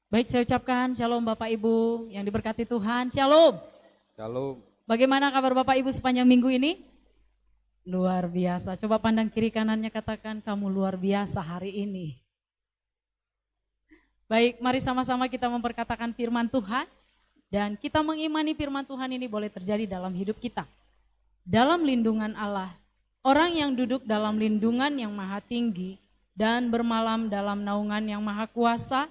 Baik, saya ucapkan shalom Bapak Ibu yang diberkati Tuhan. Shalom. Shalom. Bagaimana kabar Bapak Ibu sepanjang minggu ini? Luar biasa. Coba pandang kiri kanannya, katakan kamu luar biasa hari ini. Baik, mari sama-sama kita memperkatakan firman Tuhan. Dan kita mengimani firman Tuhan ini boleh terjadi dalam hidup kita. Dalam lindungan Allah, orang yang duduk dalam lindungan yang maha tinggi dan bermalam dalam naungan yang maha kuasa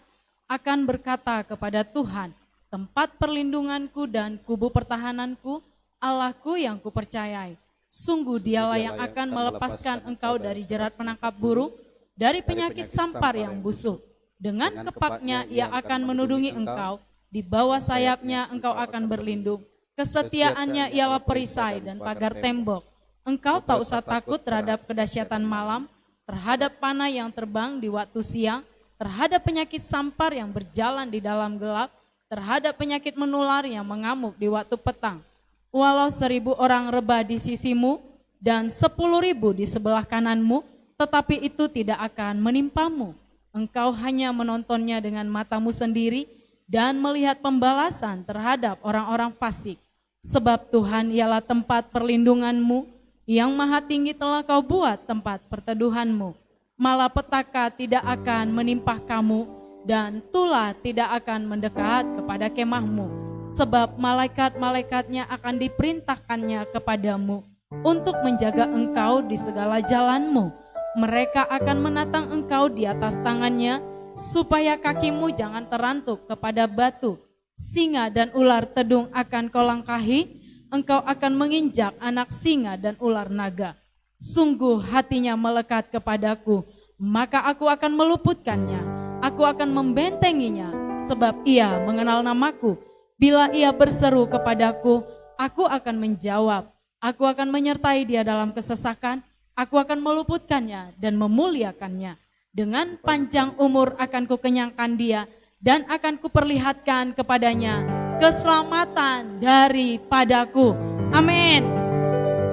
akan berkata kepada Tuhan, tempat perlindunganku dan kubu pertahananku, Allahku yang kupercayai. Sungguh dialah yang akan melepaskan engkau dari jerat penangkap burung, dari penyakit sampar yang busuk. Dengan kepaknya ia akan menudungi engkau, di bawah sayapnya engkau akan berlindung. Kesetiaannya ialah perisai dan pagar tembok. Engkau tak usah takut terhadap kedahsyatan malam, terhadap panah yang terbang di waktu siang, terhadap penyakit sampar yang berjalan di dalam gelap, terhadap penyakit menular yang mengamuk di waktu petang. Walau 1.000 orang rebah di sisimu dan 10.000 di sebelah kananmu, tetapi itu tidak akan menimpamu. Engkau hanya menontonnya dengan matamu sendiri dan melihat pembalasan terhadap orang-orang fasik. Sebab Tuhan ialah tempat perlindunganmu, yang maha tinggi telah kau buat tempat perteduhanmu. Malapetaka tidak akan menimpa kamu, dan tulah tidak akan mendekat kepada kemahmu. Sebab malaikat-malaikatnya akan diperintahkannya kepadamu untuk menjaga engkau di segala jalanmu. Mereka akan menatang engkau di atas tangannya, supaya kakimu jangan terantuk kepada batu. Singa dan ular tedung akan kau langkahi, engkau akan menginjak anak singa dan ular naga. Sungguh hatinya melekat kepadaku, maka aku akan meluputkannya. Aku akan membentenginya, sebab ia mengenal namaku. Bila ia berseru kepadaku, aku akan menjawab. Aku akan menyertai dia dalam kesesakan. Aku akan meluputkannya dan memuliakannya. Dengan panjang umur akan kukenyangkan dia, dan akan kuperlihatkan kepadanya keselamatan daripadaku. Amin.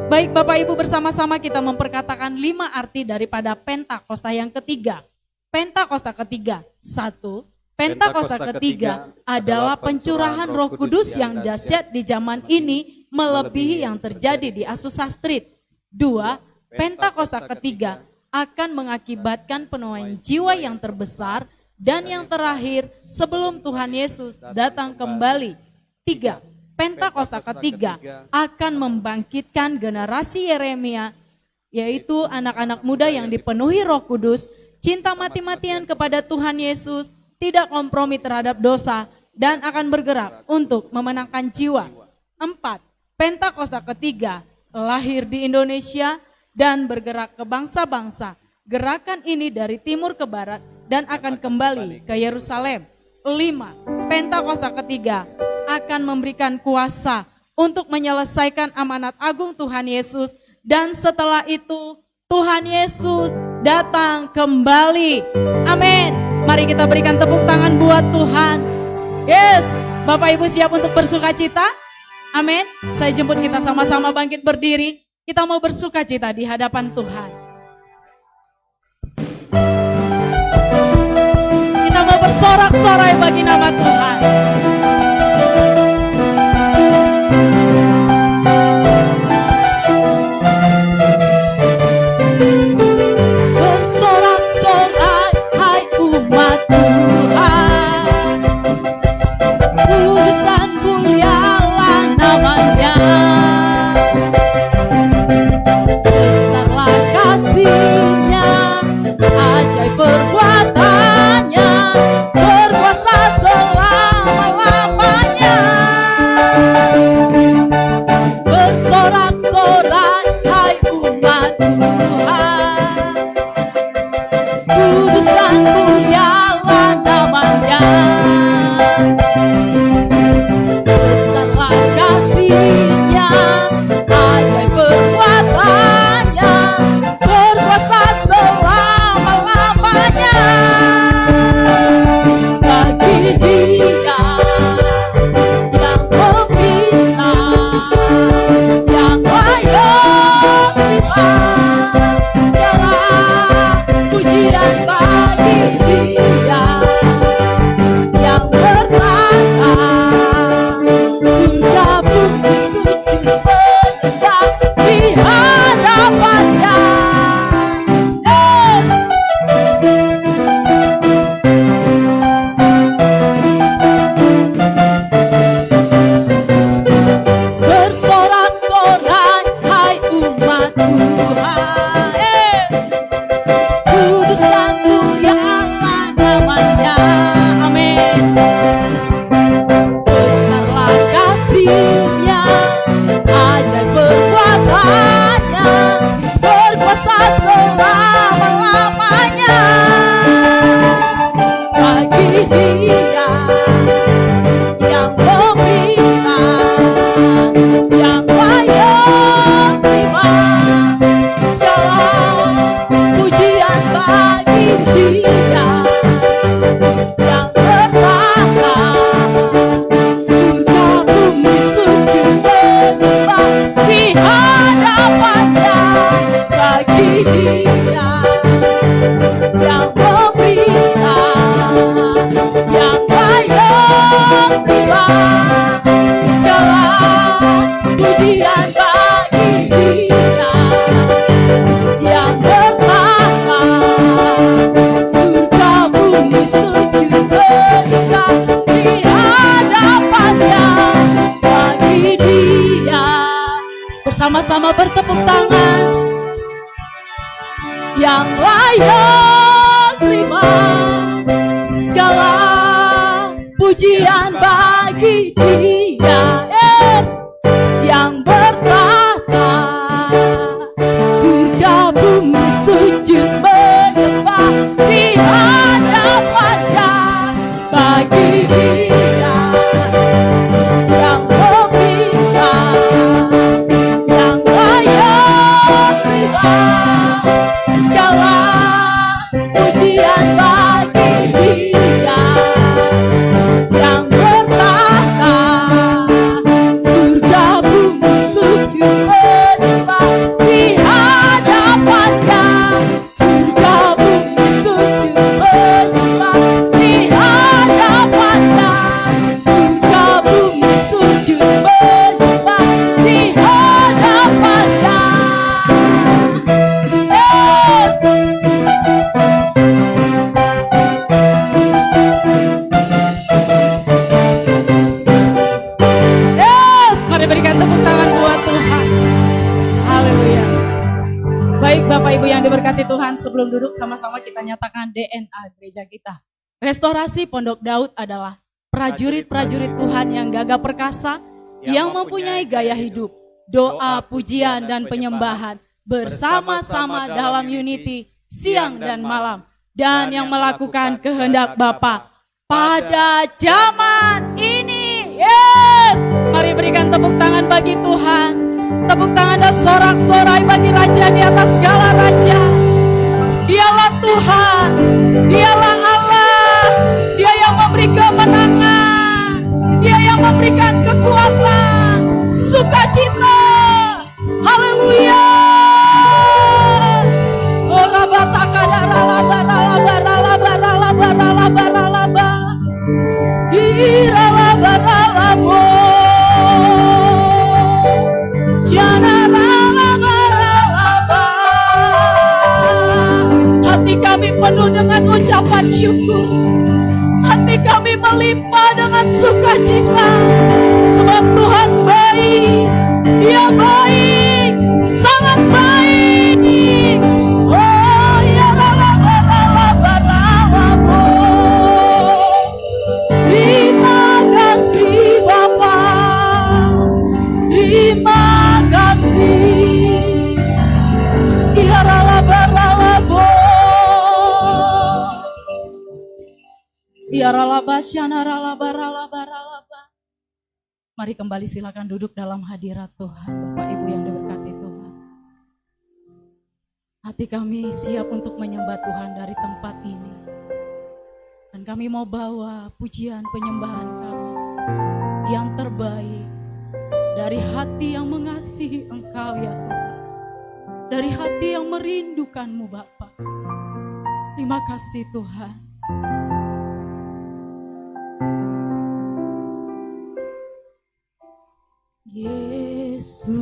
Baik Bapak Ibu, bersama-sama kita memperkatakan 5 arti daripada Pentakosta yang ketiga. Pentakosta ketiga, 1. Pentakosta ketiga adalah pencurahan Roh Kudus yang dahsyat di zaman ini melebihi yang terjadi di Azusa Street. 2. Pentakosta ketiga akan mengakibatkan penuaian jiwa yang terbesar dan yang terakhir sebelum Tuhan Yesus datang kembali. 3. Pentakosta ketiga akan membangkitkan generasi Yeremia, yaitu anak-anak muda yang dipenuhi Roh Kudus, cinta mati-matian kepada Tuhan Yesus, tidak kompromi terhadap dosa, dan akan bergerak untuk memenangkan jiwa. 4. Pentakosta ketiga lahir di Indonesia dan bergerak ke bangsa-bangsa. Gerakan ini dari timur ke barat dan akan kembali ke Yerusalem. 5. Pentakosta ketiga akan memberikan kuasa untuk menyelesaikan amanat agung Tuhan Yesus, dan setelah itu Tuhan Yesus datang kembali. Amin. Mari kita berikan tepuk tangan buat Tuhan. Yes, Bapak Ibu siap untuk bersukacita? Amin. Saya jemput kita sama-sama bangkit berdiri. Kita mau bersukacita di hadapan Tuhan. Kita mau bersorak-sorai bagi nama Tuhan. Ajaib perbuatannya, berkuasa selalu. layak terima segala pujian bagi Dia, yes, yang bertahta surga bumi sujud menyembah di hadapannya bagi Dia yang meminta yang layak terima segala pujian bagi Dia yang bertahta surga bumi sujud menyembah di hadapannya surga bumi sujud menyembah di hadapannya surga bumi sujud menyembah di hadapannya. Yes, mari berikan tepuk tangan buat Tuhan. Haleluya. Baik Bapak Ibu yang diberkati Tuhan, sebelum duduk sama-sama kita nyatakan DNA gereja kita. Restorasi Pondok Daud adalah prajurit-prajurit Tuhan yang gagah perkasa, yang mempunyai gaya hidup, doa, pujian, dan penyembahan bersama-sama dalam unity siang dan malam, dan yang melakukan kehendak Bapa pada zaman ini. Yes, mari berikan tepuk tangan bagi Tuhan. Tepuk tangan dan sorak-sorai bagi Raja di atas segala raja. Dialah Tuhan, Dialah Allah, Dia yang memberi kemenangan, Dia yang memberikan kekuatan, sukacita. Haleluya. Hati kami penuh dengan ucapan syukur, hati kami melimpah dengan sukacita, sebab Tuhan baik, Dia baik, sangat baik. Oh ya terima kasih Bapa, terima kasih. Ya ralabaralabo, ya ralabasyana ralabaralabaralaba. Mari kembali silakan duduk dalam hadirat Tuhan, Bapak Ibu yang diberkati Tuhan. Hati kami siap untuk menyembah Tuhan dari tempat ini. Dan kami mau bawa pujian penyembahan kami yang terbaik dari hati yang mengasihi Engkau ya Tuhan. Dari hati yang merindukan-Mu Bapa. Terima kasih Tuhan. Yesus,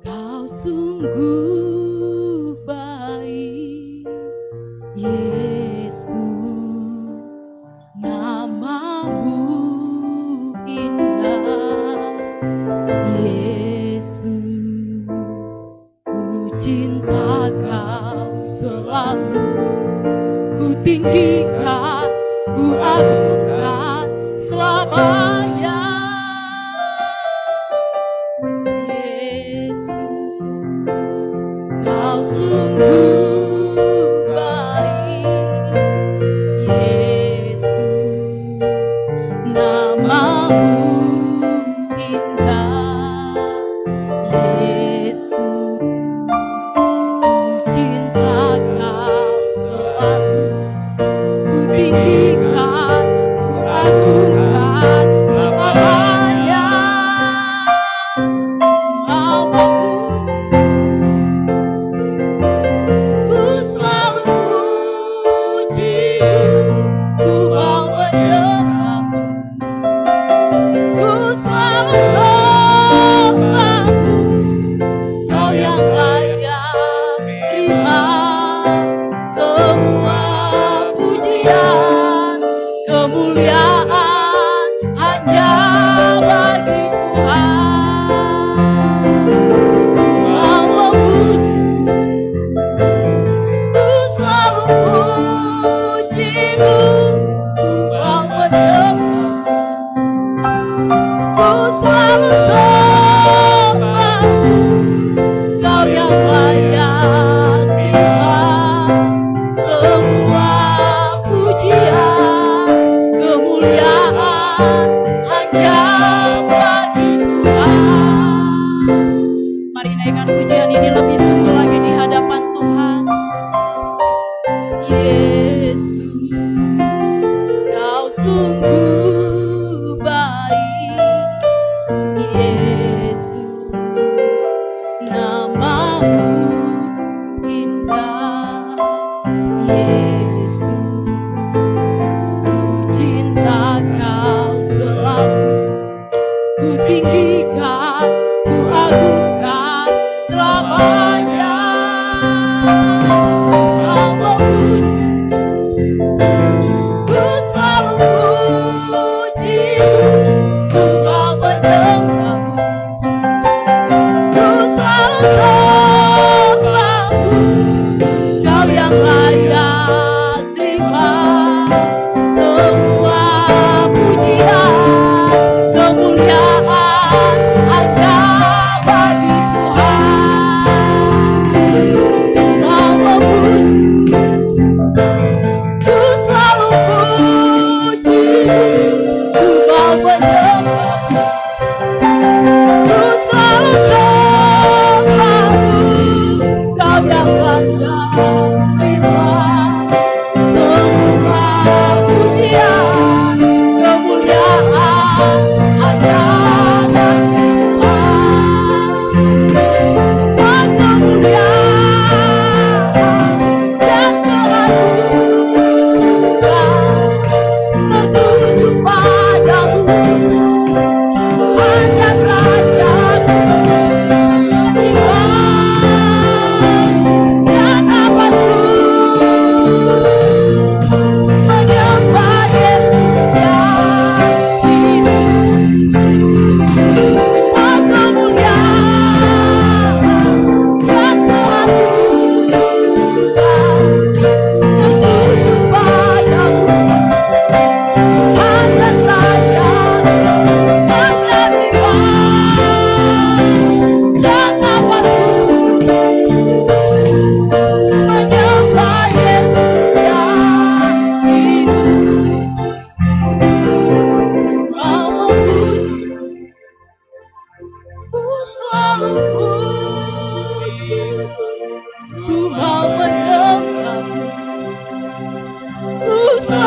Kau sungguh baik. Yesus, nama-Mu indah. Yesus, ku cinta Kau selalu. Ku tinggikan, ku agungkan selamanya. Kau sungguh baik, Yesus, nama-Mu indah. Yesus, ku cinta Kau selalu. Ku tinggikan, ku agungkan selamanya.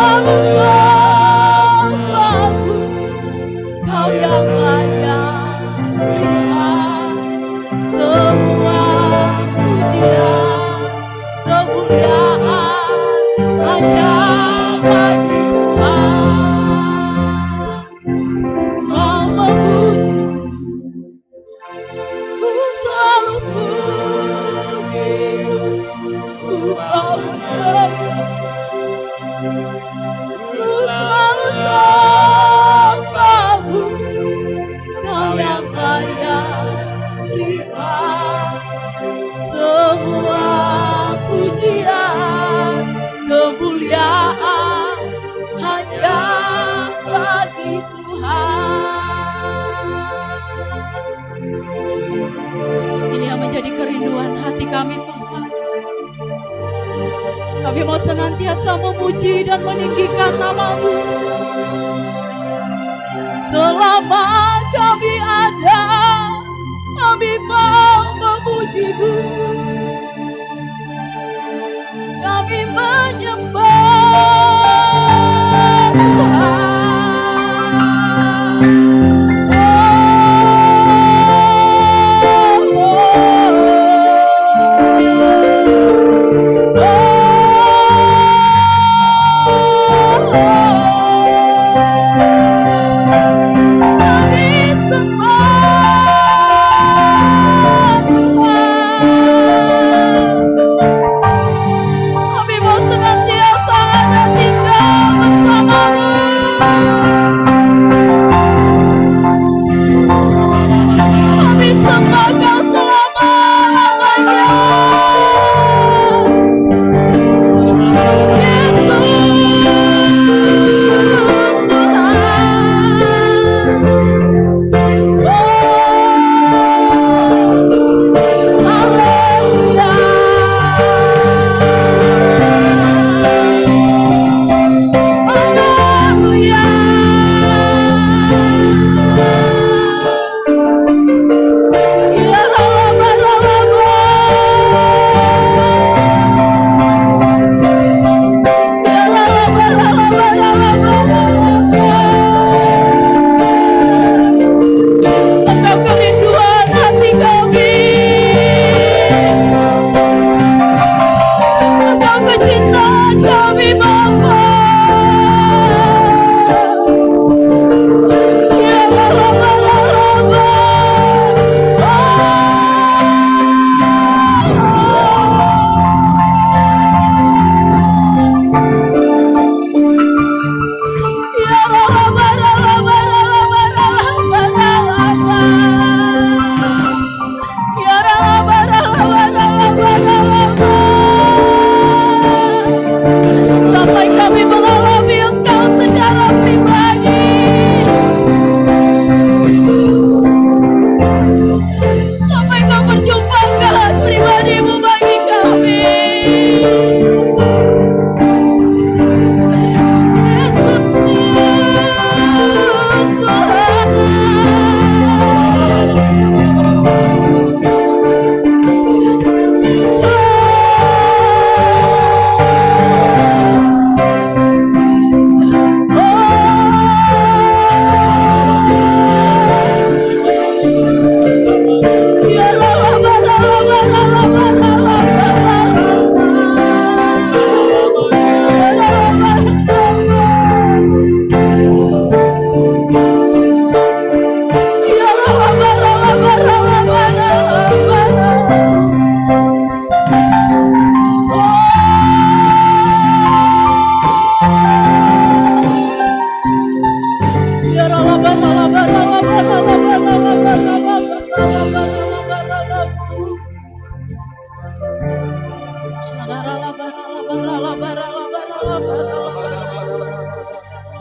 selalu sembahmu, Kau yang layak terima semua pujian, kemuliaan hanya bagi Tuhan. Mau memuji, ku selalu puji, ku mau ku selalu sembahmu, Kau yang layak terima semua pujian, kemuliaan hanya bagi Tuhan. Ini yang menjadi kerinduan hati kami, Tuhan. Kami mau senantiasa memuji dan meninggikan nama-Mu. Selama kami ada, kami mau memuji-Mu. Kami menyembah Tuhan.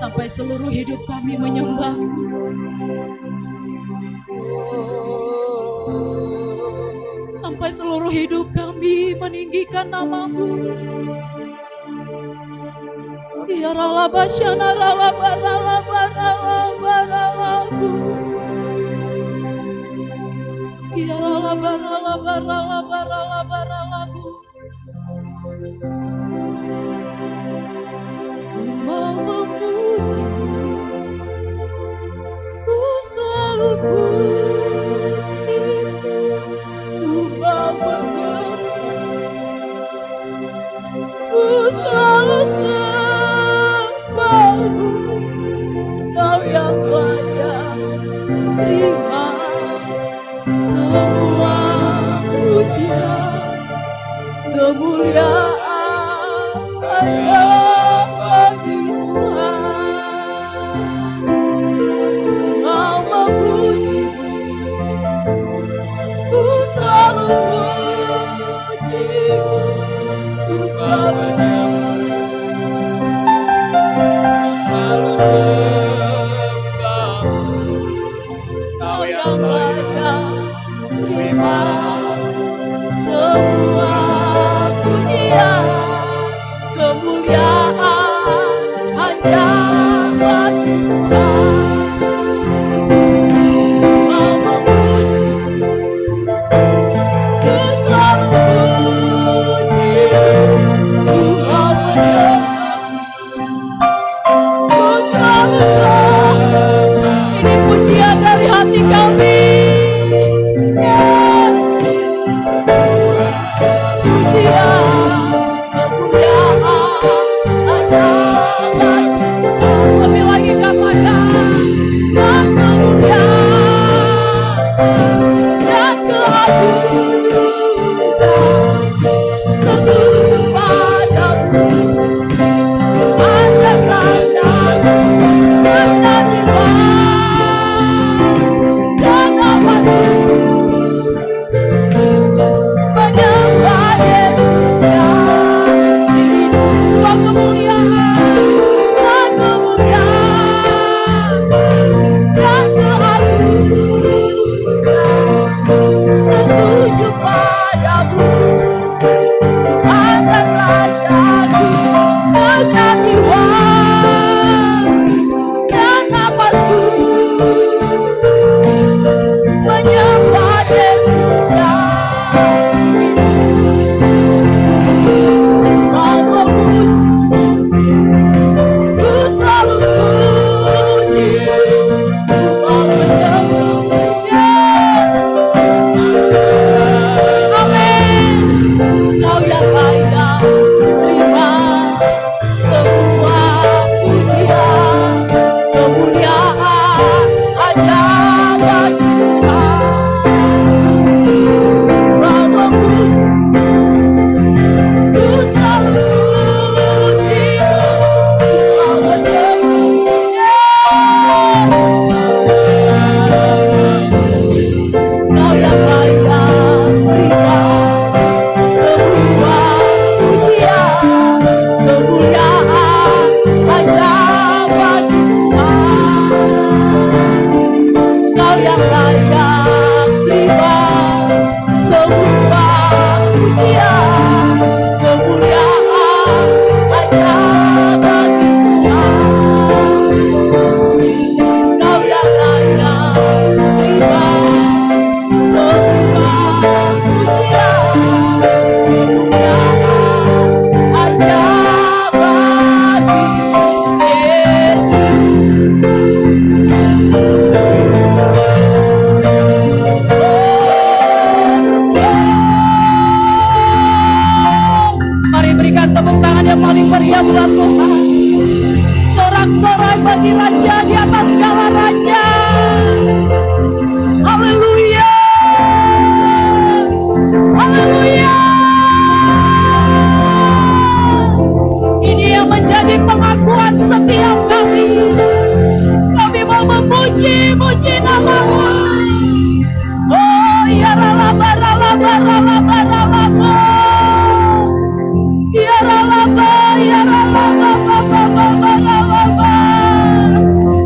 Sampai seluruh hidup kami menyembah. Sampai seluruh hidup kami meninggikan nama-Mu. Ya ralaba syana ralaba ralaba ralaba ralabu. Ya ralaba ralaba ralaba ralaba ralabu.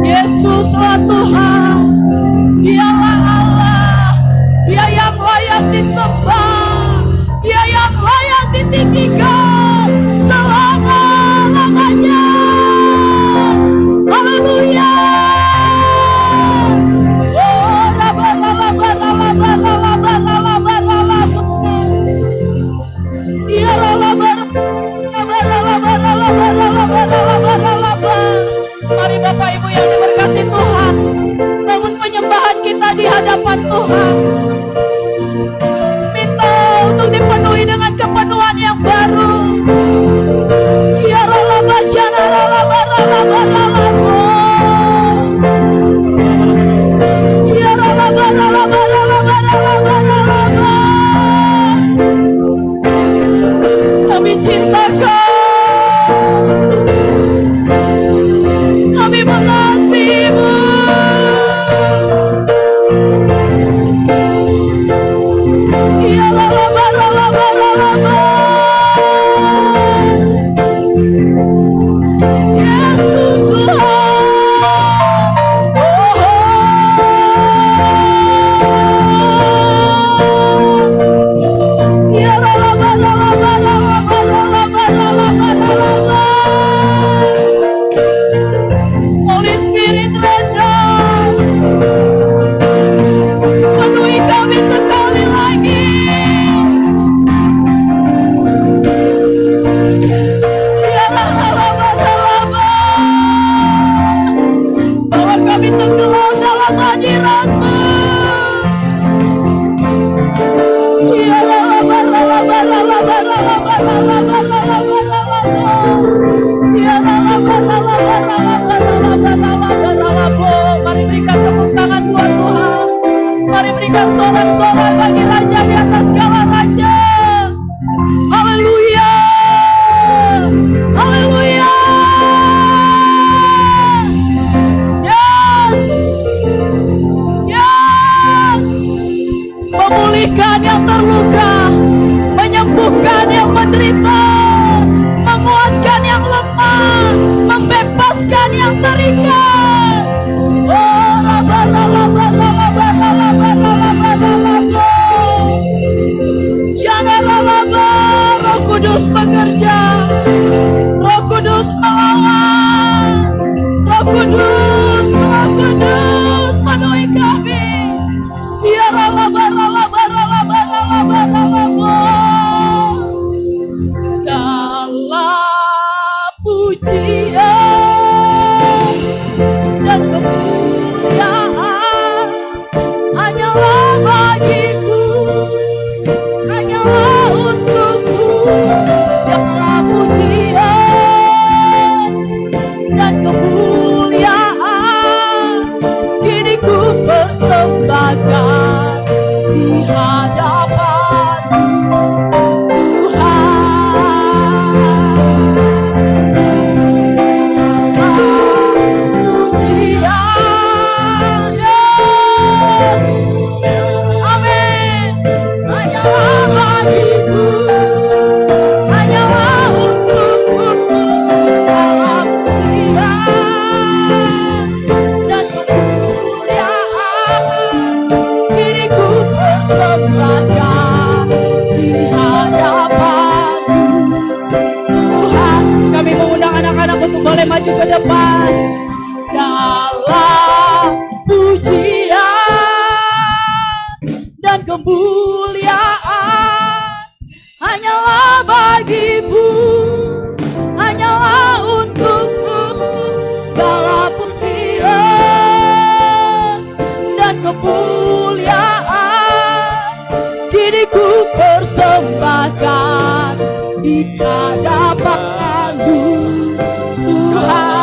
Yesuslah Tuhan, Dialah Allah. cinta Kau, kami mengasihi-Mu. Ya laba laba laba, Yesus Tuhan. Ya laba laba laba laba laba. Holy Spirit rendah, penuhi kami sekali lagi. Ya laba laba, bawa kami tenggelam dalam hadirat-Mu. Ya laba laba laba laba laba laba. Ya laba laba laba laba laba. Mari berikan tepuk tangan buat Tuhan. Mari berikan sorak-sorai bagi Raja di atas segala raja. Haleluya. Haleluya. Yes. Yes. Memulihkan yang terluka, menyembuhkan yang menderita, menguatkan yang lemah, membebaskan yang terikat. Oh, laba laba laba laba laba laba. Jangan laba, Roh Kudus bekerja, Roh Kudus melawan, Roh Kudus penuhi kami. Biar laba laba laba laba laba. Segala pujian dan kemuliaan hanyalah bagimu, hanyalah untukmu. Segala pujian dan kemuliaan kini ku persembahkan di hadapan-Mu, Tuhan. Amin. Hanyalah bagimu, hanyalah untukmu. Segala pujian dan kemuliaan kini ku persembahkan di hadapan-Mu, Tuhan. Kami mengundang anak-anak untuk boleh maju ke depan. Segala pujian dan kemuliaan hanyalah bagimu, hanyalah untukmu. Segala pujian dan kemuliaan kini ku persembahkan di hadapan-Mu, Tuhan.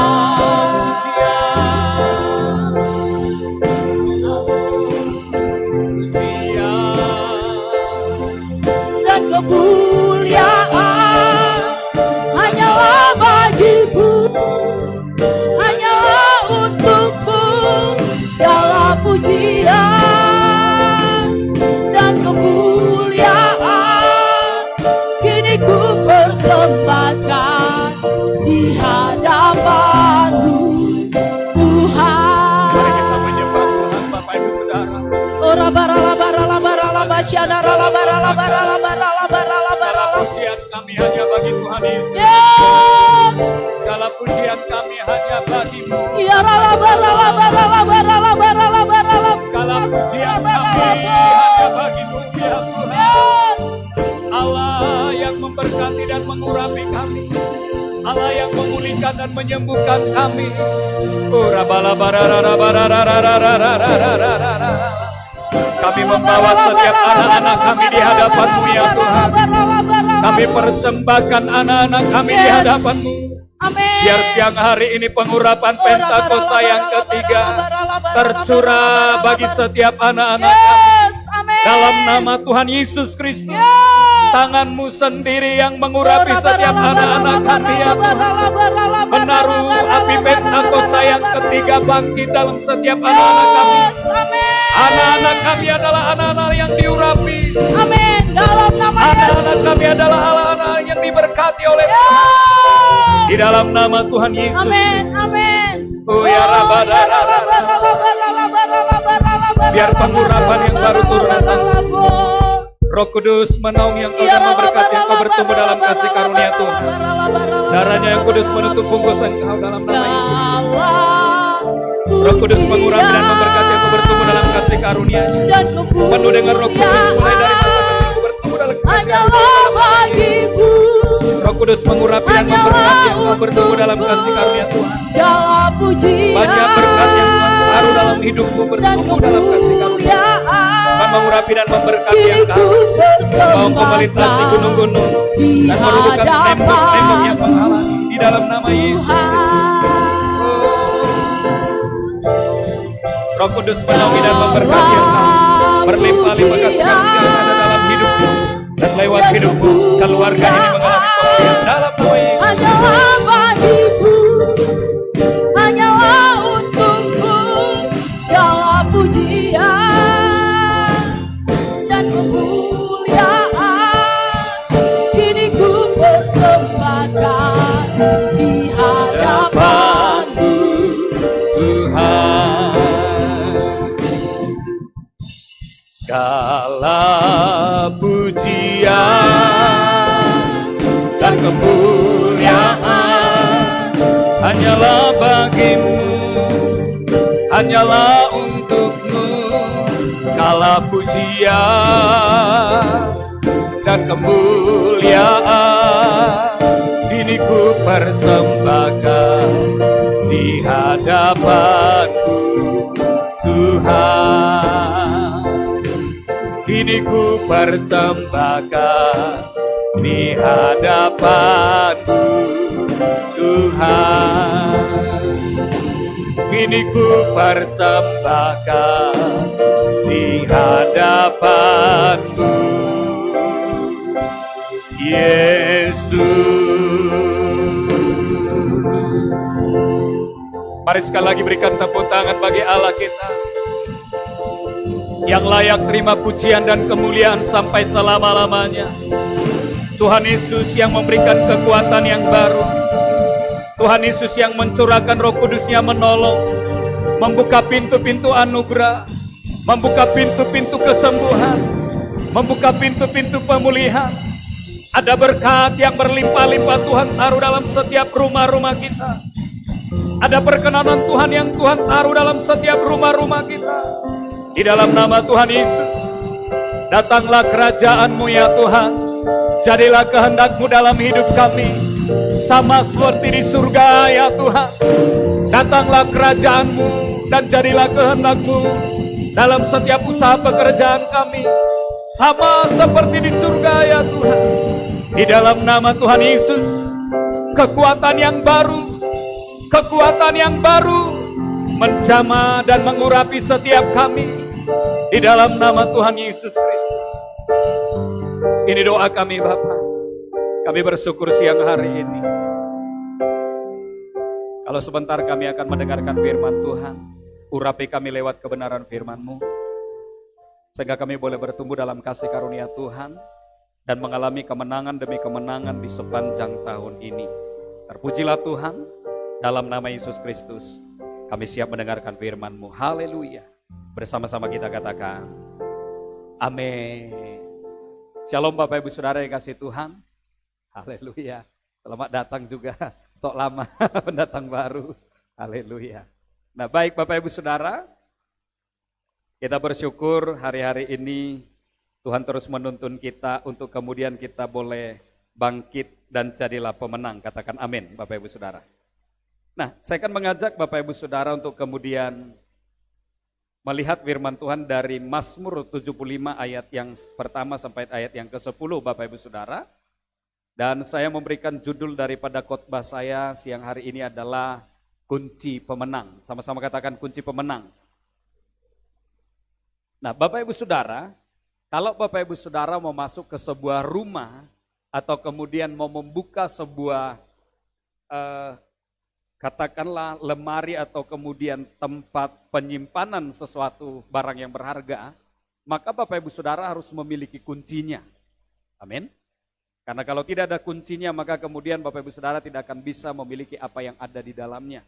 Dan kemuliaan hanyalah bagimu, hanyalah untukmu. Segala pujian dan kemuliaan kini ku persembahkan di hadapan-Mu, Tuhan. Mari kita menyembah Tuhan, Bapak Ibu Saudara. Ora bara la bara la bara la basyana la bara la bara la bara la bara la bara la. Pujian kami hanya bagi Tuhan Yesus. Yes. Segala pujian kami hanya bagi-Mu. Ya la bara la bara la bara la bara la bara la. Segala pujian kami hanya bagi-Mu, ya Tuhan. Yes. Allah yang memberkati dan mengurapi kami, Allah yang memulihkan dan menyembuhkan kami. Kami membawa setiap anak-anak kami di hadapan-Mu, ya Tuhan. Kami persembahkan anak-anak kami di hadapan-Mu. Biar siang hari ini pengurapan Pentakosta yang ketiga tercurah bagi setiap anak-anak kami. Dalam nama Tuhan Yesus Kristus. tangan-Mu sendiri yang mengurapi setiap anak-anak kami ya Tuhan. Menaruh api Pentakosta yang ketiga bangkit dalam setiap anak-anak kami. Anak-anak kami adalah anak-anak yang diurapi. Amin. Dalam nama Anak-anak kami adalah anak-anak yang diberkati oleh Tuhan. Di dalam nama Tuhan Yesus. Amin. Amin. Oh ya biar pengurapan yang baru turun atasmu. Roh Kudus menaungi Engkau dan memberkati Engkau bertumbuh dalam kasih karunia Tuhan. Darahnya yang kudus menutup bungkus Engkau dalam nama Yesus. Roh Kudus mengurapi dan memberkati Engkau bertumbuh dalam kasih karunia-Nya. Penuh dengan Roh Kudus mulai dari masa kecilku bertumbuh dalam kasih karunia-Nya. Roh Kudus mengurapi dan memberkati Engkau bertumbuh dalam kasih karunia Tuhan. Banyak berkat yang Tuhan taruh dalam hidupmu bertumbuh dalam kasih karunia. Tuhan mengurapi dan memberkati Engkau. Bahwa Engkau melintasi gunung-gunung dan merundukkan tembok-tembok yang menghalangi di dalam nama Yesus Kristus. Roh Kudus menaungi dan memberkati Engkau. Berlimpah-limpah kasih karunia yang ada dalam hidupmu dan lewat hidupmu keluarga ini mengalami pemulihan dalam nama Yesus. Hanyalah bagiku, hanyalah untukmu segala pujian dan kemuliaan. Kini ku persembahkan di hadapan-Mu, Tuhan. Segala pujian dan kemuliaan hanyalah bagi-Mu, hanyalah untuk-Mu. Segala pujian dan kemuliaan kini ku persembahkan di hadapan-Mu, Tuhan. Kini ku persembahkan di hadapan-Mu, Tuhan. Kini ku persembahkan di hadapan-Mu, Yesus. Mari sekali lagi berikan tepuk tangan bagi Allah kita yang layak terima pujian dan kemuliaan sampai selama-lamanya. Tuhan Yesus yang memberikan kekuatan yang baru. Tuhan Yesus yang mencurahkan Roh Kudus-Nya menolong, membuka pintu-pintu anugerah, membuka pintu-pintu kesembuhan, membuka pintu-pintu pemulihan. Ada berkat yang berlimpah-limpah Tuhan taruh dalam setiap rumah-rumah kita. Ada perkenanan Tuhan yang Tuhan taruh dalam setiap rumah-rumah kita. Di dalam nama Tuhan Yesus, datanglah kerajaan-Mu ya Tuhan. Jadilah kehendak-Mu dalam hidup kami, sama seperti di surga ya Tuhan. Datanglah kerajaan-Mu dan jadilah kehendak-Mu dalam setiap usaha pekerjaan kami, sama seperti di surga ya Tuhan. Di dalam nama Tuhan Yesus, kekuatan yang baru, kekuatan yang baru menjamah dan mengurapi setiap kami. Di dalam nama Tuhan Yesus Kristus. Ini doa kami Bapa. Kami bersyukur siang hari ini. Kalau sebentar kami akan mendengarkan firman Tuhan, urapi kami lewat kebenaran firman-Mu, sehingga kami boleh bertumbuh dalam kasih karunia Tuhan dan mengalami kemenangan demi kemenangan di sepanjang tahun ini. Terpujilah Tuhan, dalam nama Yesus Kristus kami siap mendengarkan firman-Mu. Haleluya. Bersama-sama kita katakan amin. Shalom Bapak Ibu Saudara yang kasih Tuhan. Haleluya. Selamat datang juga. Stok lama pendatang baru. Haleluya. Nah baik Bapak Ibu Saudara, kita bersyukur hari-hari ini Tuhan terus menuntun kita untuk kemudian kita boleh bangkit dan jadilah pemenang. Katakan amin Bapak Ibu Saudara. Nah saya akan mengajak Bapak Ibu Saudara untuk kemudian melihat firman Tuhan dari Mazmur 75 ayat yang pertama sampai ayat yang ke-10 Bapak Ibu Saudara. Dan saya memberikan judul daripada khotbah saya siang hari ini adalah kunci pemenang. Sama-sama katakan kunci pemenang. Nah Bapak Ibu Saudara, Kalau Bapak Ibu Saudara mau masuk ke sebuah rumah atau kemudian mau membuka sebuah katakanlah lemari atau kemudian tempat penyimpanan sesuatu barang yang berharga, maka Bapak Ibu Saudara harus memiliki kuncinya. Amin. Karena kalau tidak ada kuncinya, maka kemudian Bapak Ibu Saudara tidak akan bisa memiliki apa yang ada di dalamnya.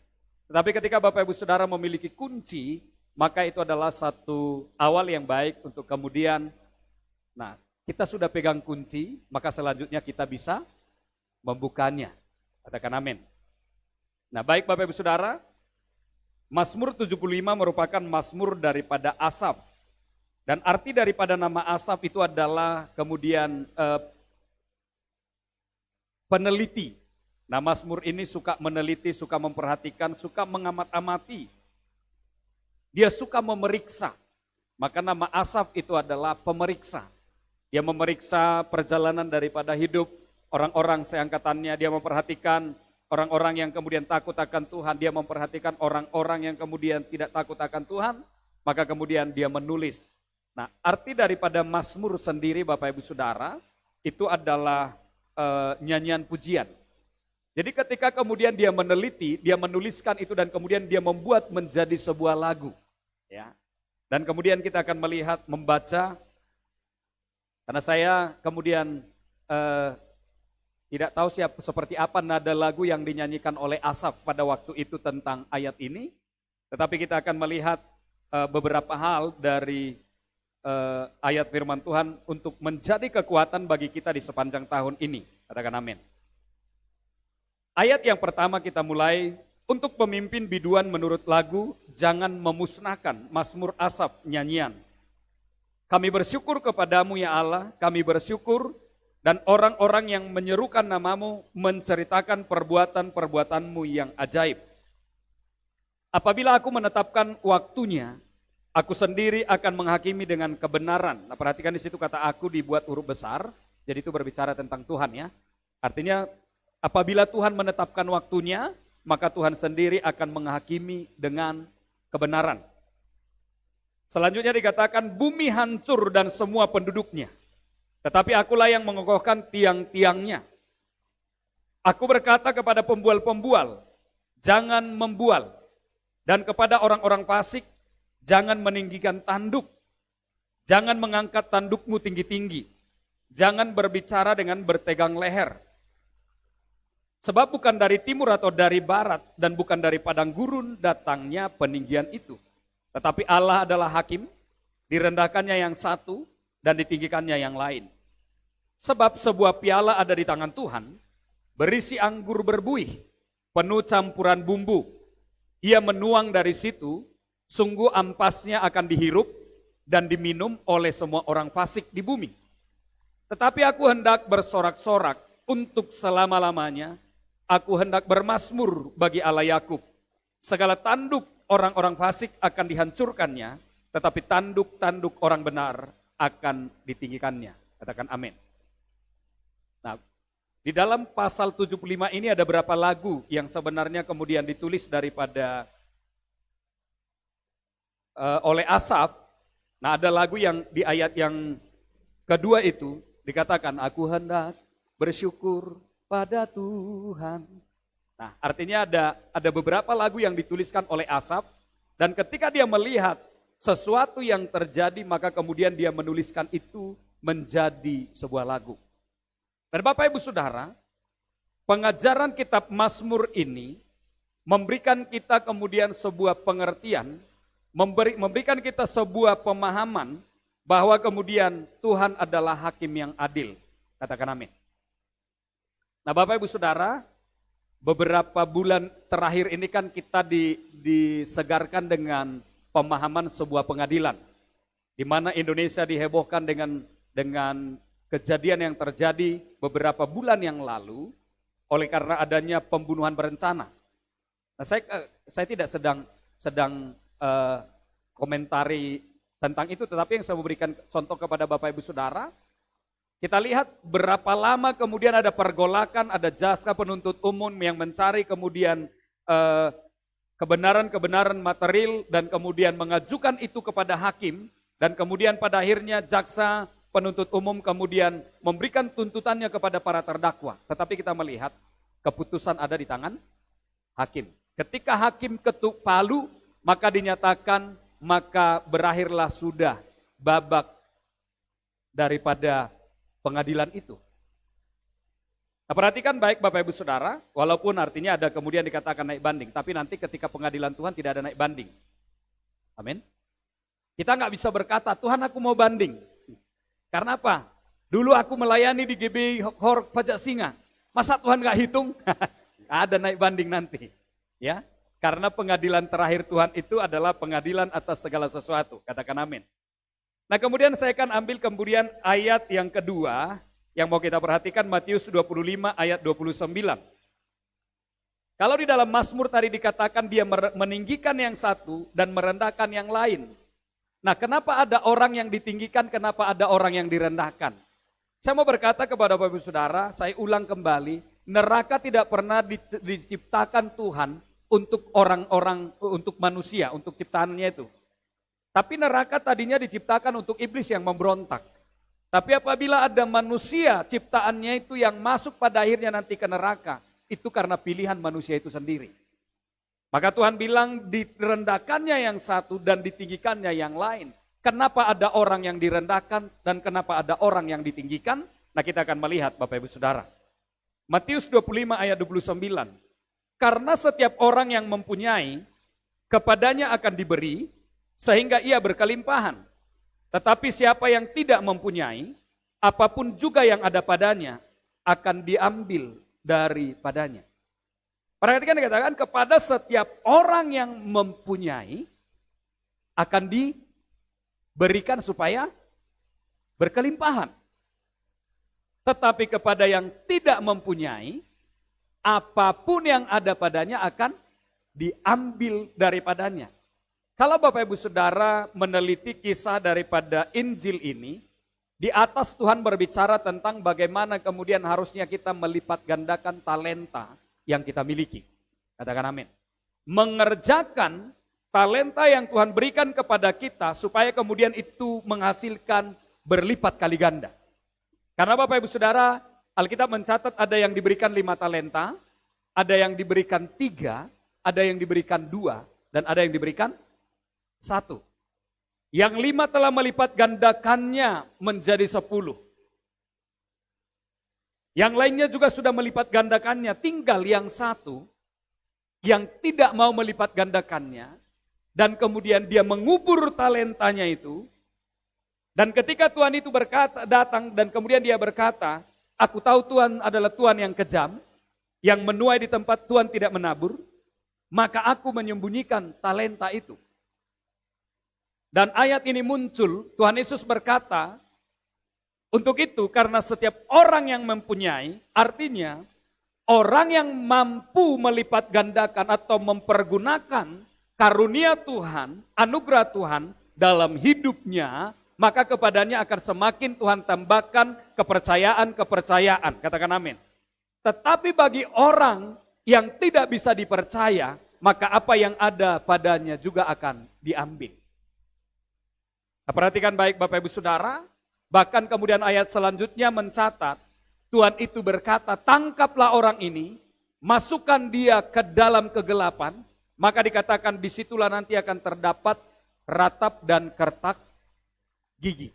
Tetapi ketika Bapak Ibu Saudara memiliki kunci, maka itu adalah satu awal yang baik untuk kemudian, nah kita sudah pegang kunci, maka selanjutnya kita bisa membukanya. Katakan amin. Nah baik Bapak Ibu Saudara, Mazmur 75 merupakan Mazmur daripada Asaf. Dan arti daripada nama Asaf itu adalah kemudian peneliti. Nah Mazmur ini suka meneliti, suka memperhatikan, suka mengamat-amati. Dia suka memeriksa. Maka nama Asaf itu adalah pemeriksa. Dia memeriksa perjalanan daripada hidup orang-orang seangkatannya, dia memperhatikan orang-orang yang kemudian takut akan Tuhan, dia memperhatikan orang-orang yang kemudian tidak takut akan Tuhan, maka kemudian dia menulis. Nah, arti daripada Mazmur sendiri Bapak Ibu Saudara, itu adalah nyanyian pujian. Jadi ketika kemudian dia meneliti, dia menuliskan itu dan kemudian dia membuat menjadi sebuah lagu. Ya. Dan kemudian kita akan melihat, membaca, karena saya kemudian tidak tahu seperti apa nada lagu yang dinyanyikan oleh Asaf pada waktu itu tentang ayat ini. Tetapi kita akan melihat beberapa hal dari ayat firman Tuhan untuk menjadi kekuatan bagi kita di sepanjang tahun ini. Katakan amin. Ayat yang pertama kita mulai, untuk pemimpin biduan menurut lagu, jangan memusnahkan, Mazmur Asaf nyanyian. Kami bersyukur kepadamu ya Allah, kami bersyukur, dan orang-orang yang menyerukan namamu menceritakan perbuatan-perbuatanmu yang ajaib. Apabila aku menetapkan waktunya, aku sendiri akan menghakimi dengan kebenaran. Nah perhatikan di situ kata aku dibuat huruf besar, jadi itu berbicara tentang Tuhan ya. Artinya apabila Tuhan menetapkan waktunya, maka Tuhan sendiri akan menghakimi dengan kebenaran. Selanjutnya dikatakan bumi hancur dan semua penduduknya. Tetapi akulah yang mengokohkan tiang-tiangnya. Aku berkata kepada pembual-pembual, jangan membual. Dan kepada orang-orang fasik, jangan meninggikan tanduk. Jangan mengangkat tandukmu tinggi-tinggi. Jangan berbicara dengan bertegang leher. Sebab bukan dari timur atau dari barat dan bukan dari padang gurun datangnya peninggian itu. Tetapi Allah adalah hakim, direndahkannya yang satu dan ditinggikannya yang lain. Sebab sebuah piala ada di tangan Tuhan, berisi anggur berbuih, penuh campuran bumbu. Ia menuang dari situ, sungguh ampasnya akan dihirup dan diminum oleh semua orang fasik di bumi. Tetapi aku hendak bersorak-sorak untuk selama-lamanya, aku hendak bermazmur bagi Allah Yakub. Segala tanduk orang-orang fasik akan dihancurkannya, tetapi tanduk-tanduk orang benar akan ditinggikannya. Katakan amin. Nah, di dalam pasal 75 ini ada berapa lagu yang sebenarnya kemudian ditulis daripada oleh Asaf. Nah, ada lagu yang di ayat yang kedua itu dikatakan aku hendak bersyukur pada Tuhan. Nah, artinya ada beberapa lagu yang dituliskan oleh Asaf dan ketika dia melihat sesuatu yang terjadi maka kemudian dia menuliskan itu menjadi sebuah lagu. Dan Bapak Ibu Saudara, pengajaran kitab Mazmur ini memberikan kita kemudian sebuah pengertian, memberikan kita sebuah pemahaman bahwa kemudian Tuhan adalah hakim yang adil. Katakan amin. Nah Bapak Ibu Saudara, beberapa bulan terakhir ini kan kita disegarkan dengan pemahaman sebuah pengadilan. Di mana Indonesia dihebohkan dengan kejadian yang terjadi beberapa bulan yang lalu oleh karena adanya pembunuhan berencana. Nah, saya tidak sedang komentari tentang itu, tetapi yang saya memberikan contoh kepada Bapak Ibu Saudara, kita lihat berapa lama kemudian ada pergolakan, ada jaksa penuntut umum yang mencari kemudian kebenaran-kebenaran material dan kemudian mengajukan itu kepada hakim, Dan kemudian pada akhirnya jaksa penuntut umum kemudian memberikan tuntutannya kepada para terdakwa. Tetapi kita melihat keputusan ada di tangan hakim. Ketika hakim ketuk palu, maka dinyatakan, maka berakhirlah sudah babak daripada pengadilan itu. Nah, perhatikan baik Bapak Ibu Saudara, walaupun artinya ada kemudian dikatakan naik banding, tapi nanti ketika pengadilan Tuhan tidak ada naik banding. Amin. Kita nggak bisa berkata, Tuhan aku mau banding. Karena apa? Dulu aku melayani di GBI Hor Pajak Singa. Masa Tuhan nggak hitung? Ada naik banding nanti. Ya, karena pengadilan terakhir Tuhan itu adalah pengadilan atas segala sesuatu. Katakan amin. Nah kemudian saya akan ambil kemudian ayat yang kedua yang mau kita perhatikan, Matius 25 ayat 29. Kalau di dalam Mazmur tadi dikatakan dia meninggikan yang satu dan merendahkan yang lain. Nah kenapa ada orang yang ditinggikan, kenapa ada orang yang direndahkan? Saya mau berkata kepada Bapak Ibu Saudara, saya ulang kembali, neraka tidak pernah diciptakan Tuhan untuk orang-orang, untuk manusia, untuk ciptaannya itu. Tapi neraka tadinya diciptakan untuk iblis yang memberontak. Tapi apabila ada manusia ciptaannya itu yang masuk pada akhirnya nanti ke neraka, itu karena pilihan manusia itu sendiri. Maka Tuhan bilang direndahkannya yang satu dan ditinggikannya yang lain. Kenapa ada orang yang direndahkan dan kenapa ada orang yang ditinggikan? Nah kita akan melihat Bapak Ibu Saudara. Matius 25 ayat 29. Karena setiap orang yang mempunyai, kepadanya akan diberi, sehingga ia berkelimpahan. Tetapi siapa yang tidak mempunyai, apapun juga yang ada padanya, akan diambil daripadanya. Perhatikan dikatakan, kepada setiap orang yang mempunyai, akan diberikan supaya berkelimpahan. Tetapi kepada yang tidak mempunyai, apapun yang ada padanya akan diambil daripadanya. Kalau Bapak Ibu Saudara meneliti kisah daripada Injil ini, di atas Tuhan berbicara tentang bagaimana kemudian harusnya kita melipat gandakan talenta yang kita miliki. Katakan amin. Mengerjakan talenta yang Tuhan berikan kepada kita supaya kemudian itu menghasilkan berlipat kali ganda. Karena Bapak Ibu Saudara, Alkitab mencatat ada yang diberikan 5 talenta, ada yang diberikan 3, ada yang diberikan 2, dan ada yang diberikan 1. Yang 5 telah melipat gandakannya menjadi 10. Yang lainnya juga sudah melipat gandakannya, tinggal yang 1 yang tidak mau melipat gandakannya, dan kemudian dia mengubur talentanya itu. Dan ketika Tuhan itu datang dan kemudian dia berkata, aku tahu Tuhan adalah Tuhan yang kejam, yang menuai di tempat Tuhan tidak menabur, maka aku menyembunyikan talenta itu. Dan ayat ini muncul, Tuhan Yesus berkata, untuk itu karena setiap orang yang mempunyai, artinya orang yang mampu melipat gandakan atau mempergunakan karunia Tuhan, anugerah Tuhan dalam hidupnya, maka kepadanya akan semakin Tuhan tambahkan kepercayaan. Katakan amin. Tetapi bagi orang yang tidak bisa dipercaya, maka apa yang ada padanya juga akan diambil. Nah, perhatikan baik Bapak Ibu Saudara, bahkan kemudian ayat selanjutnya mencatat, Tuhan itu berkata, tangkaplah orang ini, masukkan dia ke dalam kegelapan, maka dikatakan disitulah nanti akan terdapat ratap dan kertak gigi.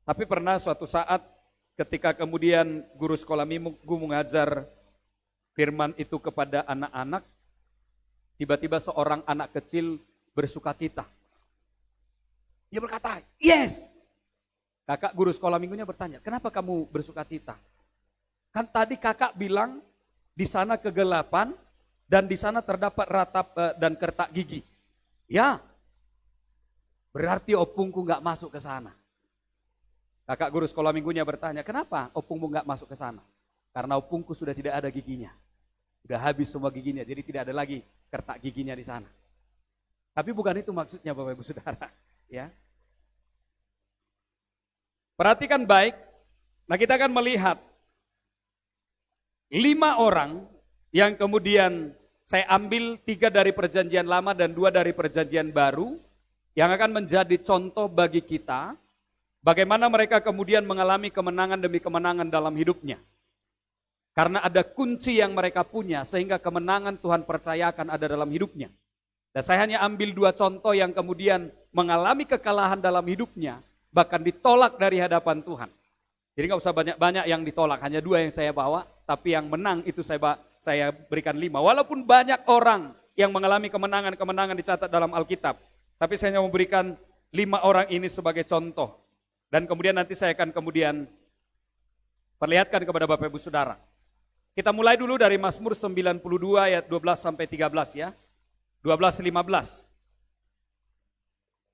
Tapi pernah suatu saat ketika kemudian guru sekolah minggu mengajar firman itu kepada anak-anak, tiba-tiba seorang anak kecil bersuka cita. Dia berkata, yes. Kakak guru sekolah minggunya bertanya, kenapa kamu bersuka cita? Kan tadi kakak bilang di sana kegelapan dan di sana terdapat ratap dan kertak gigi. Ya, berarti opungku nggak masuk ke sana. Kakak guru sekolah minggunya bertanya, kenapa opungmu nggak masuk ke sana? Karena opungku sudah tidak ada giginya. Sudah habis semua giginya, jadi tidak ada lagi kertak giginya di sana. Tapi bukan itu maksudnya Bapak Ibu Saudara. Ya. Perhatikan baik, nah kita akan melihat 5 orang yang kemudian saya ambil 3 dari perjanjian lama dan 2 dari perjanjian baru. yang akan menjadi contoh bagi kita, bagaimana mereka kemudian mengalami kemenangan demi kemenangan dalam hidupnya. Karena ada kunci yang mereka punya, sehingga kemenangan Tuhan percayakan ada dalam hidupnya. Dan saya hanya ambil 2 contoh yang kemudian mengalami kekalahan dalam hidupnya, bahkan ditolak dari hadapan Tuhan. Jadi nggak usah banyak-banyak yang ditolak, hanya 2 yang saya bawa, tapi yang menang itu saya berikan 5. Walaupun banyak orang yang mengalami kemenangan-kemenangan dicatat dalam Alkitab, tapi saya hanya memberikan 5 orang ini sebagai contoh. Dan kemudian nanti saya akan kemudian perlihatkan kepada Bapak Ibu Saudara. Kita mulai dulu dari Mazmur 92 ayat 12 sampai 13 ya. 12-15.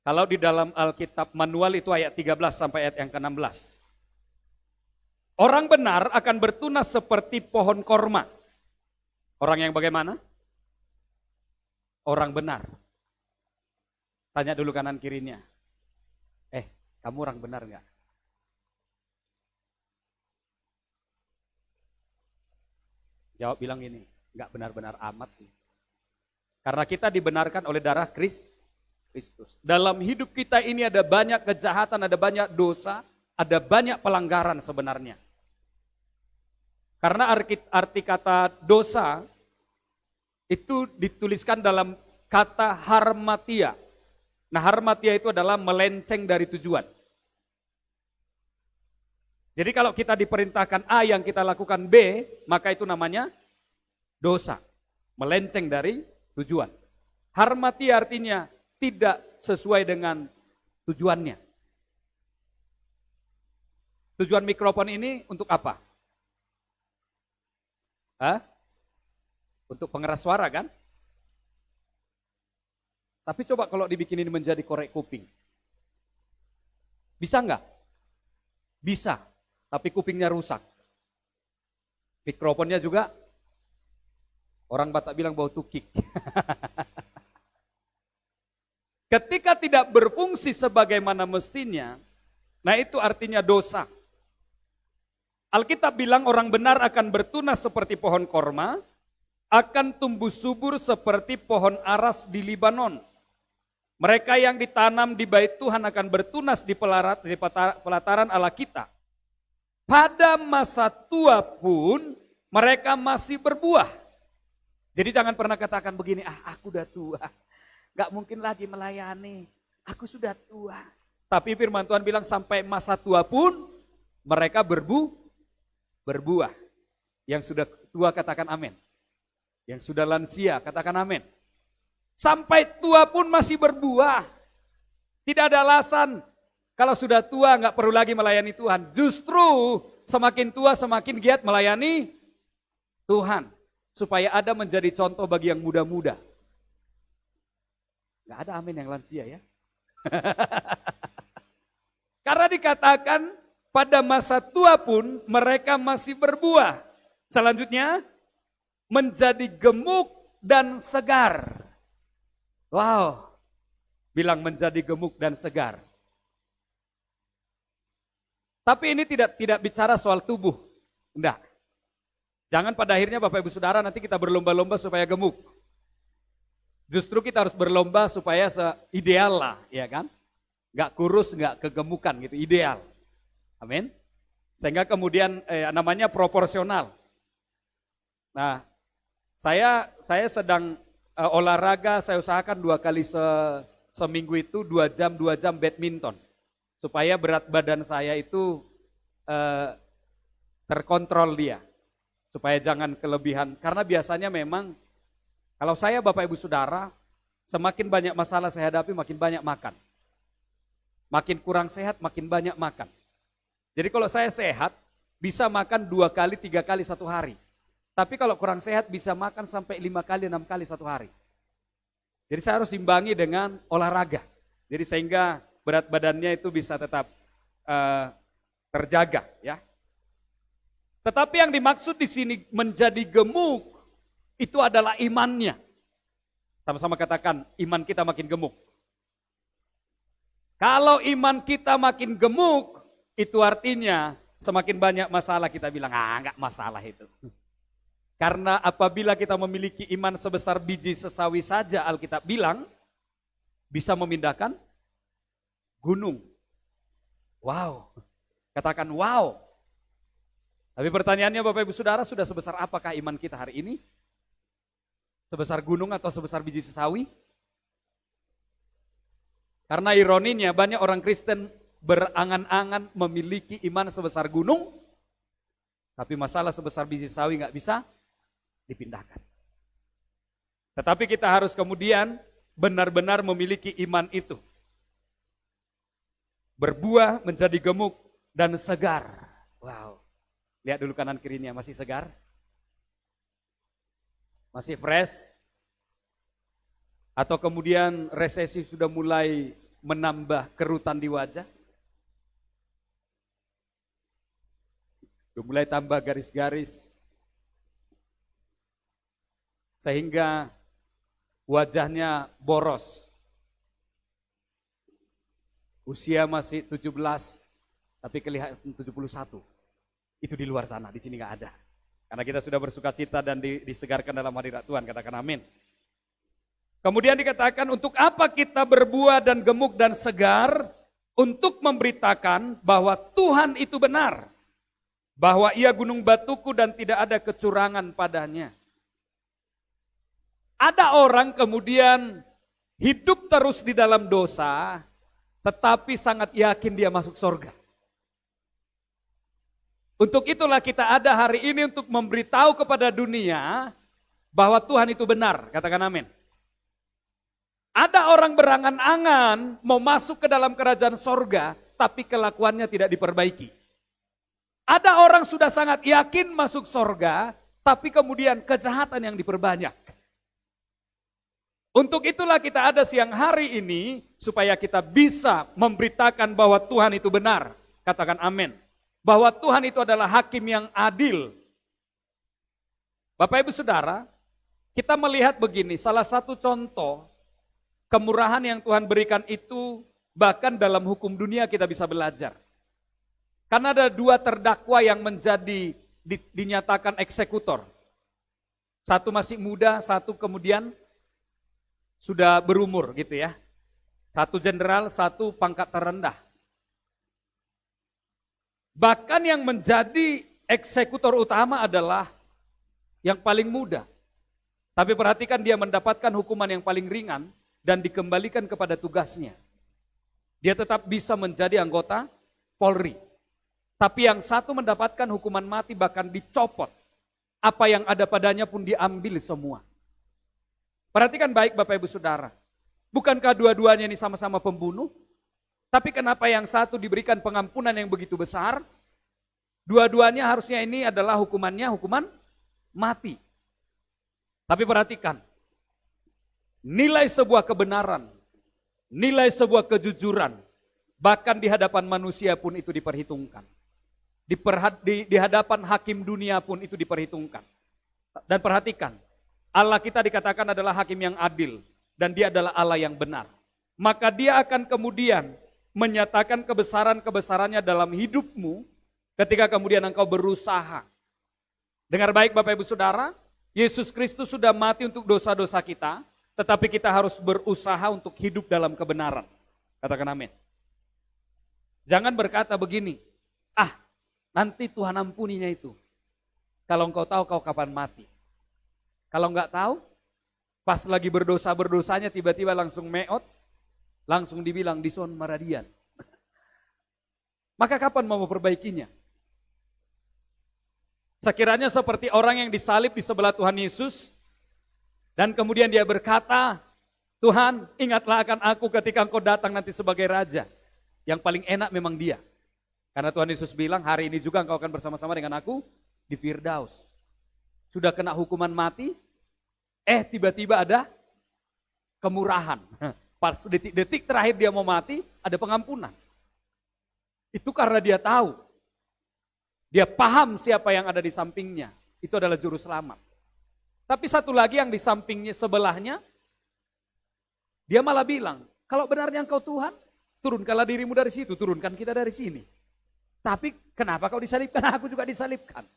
Kalau di dalam Alkitab manual itu ayat 13 sampai ayat yang ke-16. Orang benar akan bertunas seperti pohon korma. Orang yang bagaimana? Orang benar. Tanya dulu kanan kirinya. Kamu orang benar enggak? Jawab bilang ini, enggak benar-benar amat sih. Karena kita dibenarkan oleh darah Kristus. Dalam hidup kita ini ada banyak kejahatan, ada banyak dosa, ada banyak pelanggaran sebenarnya. Karena arti kata dosa itu dituliskan dalam kata harmatia. Nah, harmatia itu adalah melenceng dari tujuan. Jadi kalau kita diperintahkan A yang kita lakukan B, maka itu namanya dosa. Melenceng dari tujuan. Harmatia artinya tidak sesuai dengan tujuannya. Tujuan mikrofon ini untuk apa? Untuk pengeras suara kan? Tapi coba kalau dibikin ini menjadi korek kuping. Bisa enggak? Bisa, tapi kupingnya rusak. Mikrofonnya juga, orang Batak bilang bau tukik. Ketika tidak berfungsi sebagaimana mestinya, nah itu artinya dosa. Alkitab bilang orang benar akan bertunas seperti pohon korma, akan tumbuh subur seperti pohon aras di Libanon. Mereka yang ditanam di bait Tuhan akan bertunas di pelataran Allah kita. Pada masa tua pun mereka masih berbuah. Jadi jangan pernah katakan begini, aku udah tua. Gak mungkin lagi melayani, aku sudah tua. Tapi firman Tuhan bilang sampai masa tua pun mereka berbuah. Yang sudah tua katakan amin. Yang sudah lansia katakan amin. Sampai tua pun masih berbuah. Tidak ada alasan kalau sudah tua nggak perlu lagi melayani Tuhan. Justru semakin tua semakin giat melayani Tuhan. Supaya ada menjadi contoh bagi yang muda-muda. Nggak ada amin yang lansia ya. Karena dikatakan pada masa tua pun mereka masih berbuah. Selanjutnya menjadi gemuk dan segar. Wow, bilang menjadi gemuk dan segar. Tapi ini tidak bicara soal tubuh. Enggak. Jangan pada akhirnya Bapak Ibu Saudara nanti kita berlomba-lomba supaya gemuk. Justru kita harus berlomba supaya ideal lah, ya kan? Enggak kurus, enggak kegemukan gitu, ideal. Amin. Sehingga kemudian namanya proporsional. Nah, saya sedang olahraga, saya usahakan 2 kali seminggu itu 2 jam badminton. Supaya berat badan saya itu terkontrol dia. Supaya jangan kelebihan. Karena biasanya memang kalau saya Bapak Ibu Saudara, semakin banyak masalah saya hadapi makin banyak makan. Makin kurang sehat makin banyak makan. Jadi kalau saya sehat bisa makan 2 kali 3 kali 1 hari. Tapi kalau kurang sehat bisa makan sampai 5 kali 6 kali 1 hari. Jadi saya harus imbangi dengan olahraga. Jadi sehingga berat badannya itu bisa tetap terjaga ya. Tetapi yang dimaksud di sini menjadi gemuk itu adalah imannya. Sama-sama katakan iman kita makin gemuk. Kalau iman kita makin gemuk itu artinya semakin banyak masalah kita bilang enggak masalah itu. Karena apabila kita memiliki iman sebesar biji sesawi saja Alkitab bilang bisa memindahkan gunung. Wow, katakan wow. Tapi pertanyaannya Bapak Ibu Saudara, sudah sebesar apakah iman kita hari ini? Sebesar gunung atau sebesar biji sesawi? Karena ironinya banyak orang Kristen berangan-angan memiliki iman sebesar gunung, tapi masalah sebesar biji sawi nggak bisa dipindahkan. Tetapi kita harus kemudian benar-benar memiliki iman itu. Berbuah menjadi gemuk dan segar. Wow. Lihat dulu kanan kirinya, masih segar? Masih fresh? Atau kemudian resesi sudah mulai menambah kerutan di wajah? Sudah mulai tambah garis-garis. Sehingga wajahnya boros. Usia masih 17, tapi kelihatan 71. Itu di luar sana, di sini nggak ada. Karena kita sudah bersuka cita dan disegarkan dalam hadirat Tuhan, katakan amin. Kemudian dikatakan, untuk apa kita berbuah dan gemuk dan segar? Untuk memberitakan bahwa Tuhan itu benar. Bahwa ia gunung batuku dan tidak ada kecurangan padanya. Ada orang kemudian hidup terus di dalam dosa, tetapi sangat yakin dia masuk surga. Untuk itulah kita ada hari ini untuk memberitahu kepada dunia bahwa Tuhan itu benar. Katakan amin. Ada orang berangan-angan mau masuk ke dalam kerajaan sorga, tapi kelakuannya tidak diperbaiki. Ada orang sudah sangat yakin masuk sorga, tapi kemudian kejahatan yang diperbanyak. Untuk itulah kita ada siang hari ini, supaya kita bisa memberitakan bahwa Tuhan itu benar. Katakan amin. Bahwa Tuhan itu adalah hakim yang adil. Bapak Ibu Saudara, kita melihat begini, salah satu contoh kemurahan yang Tuhan berikan itu bahkan dalam hukum dunia kita bisa belajar. Karena ada dua terdakwa yang dinyatakan eksekutor. Satu masih muda, satu kemudian sudah berumur gitu ya. Satu jenderal, satu pangkat terendah. Bahkan yang menjadi eksekutor utama adalah yang paling muda. Tapi perhatikan, dia mendapatkan hukuman yang paling ringan dan dikembalikan kepada tugasnya. Dia tetap bisa menjadi anggota Polri. Tapi yang satu mendapatkan hukuman mati, bahkan dicopot. Apa yang ada padanya pun diambil semua. Perhatikan baik Bapak Ibu Saudara. Bukankah dua-duanya ini sama-sama pembunuh? Tapi kenapa yang satu diberikan pengampunan yang begitu besar? Dua-duanya harusnya ini adalah hukumannya hukuman mati. Tapi perhatikan, nilai sebuah kebenaran, nilai sebuah kejujuran, bahkan di hadapan manusia pun itu diperhitungkan. Di hadapan hakim dunia pun itu diperhitungkan. Dan perhatikan, Allah kita dikatakan adalah hakim yang adil, dan dia adalah Allah yang benar. Maka dia akan kemudian menyatakan kebesaran-kebesarannya dalam hidupmu ketika kemudian engkau berusaha. Dengar baik Bapak Ibu Saudara, Yesus Kristus sudah mati untuk dosa-dosa kita, tetapi kita harus berusaha untuk hidup dalam kebenaran. Katakan amin. Jangan berkata begini, nanti Tuhan ampuninya itu. Kalau engkau tahu kau kapan mati. Kalau enggak tahu, pas lagi berdosa-berdosanya tiba-tiba langsung meot, langsung dibilang dison maradian. Maka kapan mau memperbaikinya? Sekiranya seperti orang yang disalib di sebelah Tuhan Yesus, dan kemudian dia berkata, Tuhan ingatlah akan aku ketika engkau datang nanti sebagai Raja. Yang paling enak memang dia. Karena Tuhan Yesus bilang, hari ini juga engkau akan bersama-sama dengan aku di Firdaus. Sudah kena hukuman mati, tiba-tiba ada kemurahan. Pas detik-detik terakhir dia mau mati, ada pengampunan. Itu karena dia tahu. Dia paham siapa yang ada di sampingnya. Itu adalah juru selamat. Tapi satu lagi yang di sampingnya, sebelahnya, dia malah bilang, kalau benarnya engkau Tuhan, turunkanlah dirimu dari situ, turunkan kita dari sini. Tapi kenapa kau disalibkan? Aku juga disalibkan.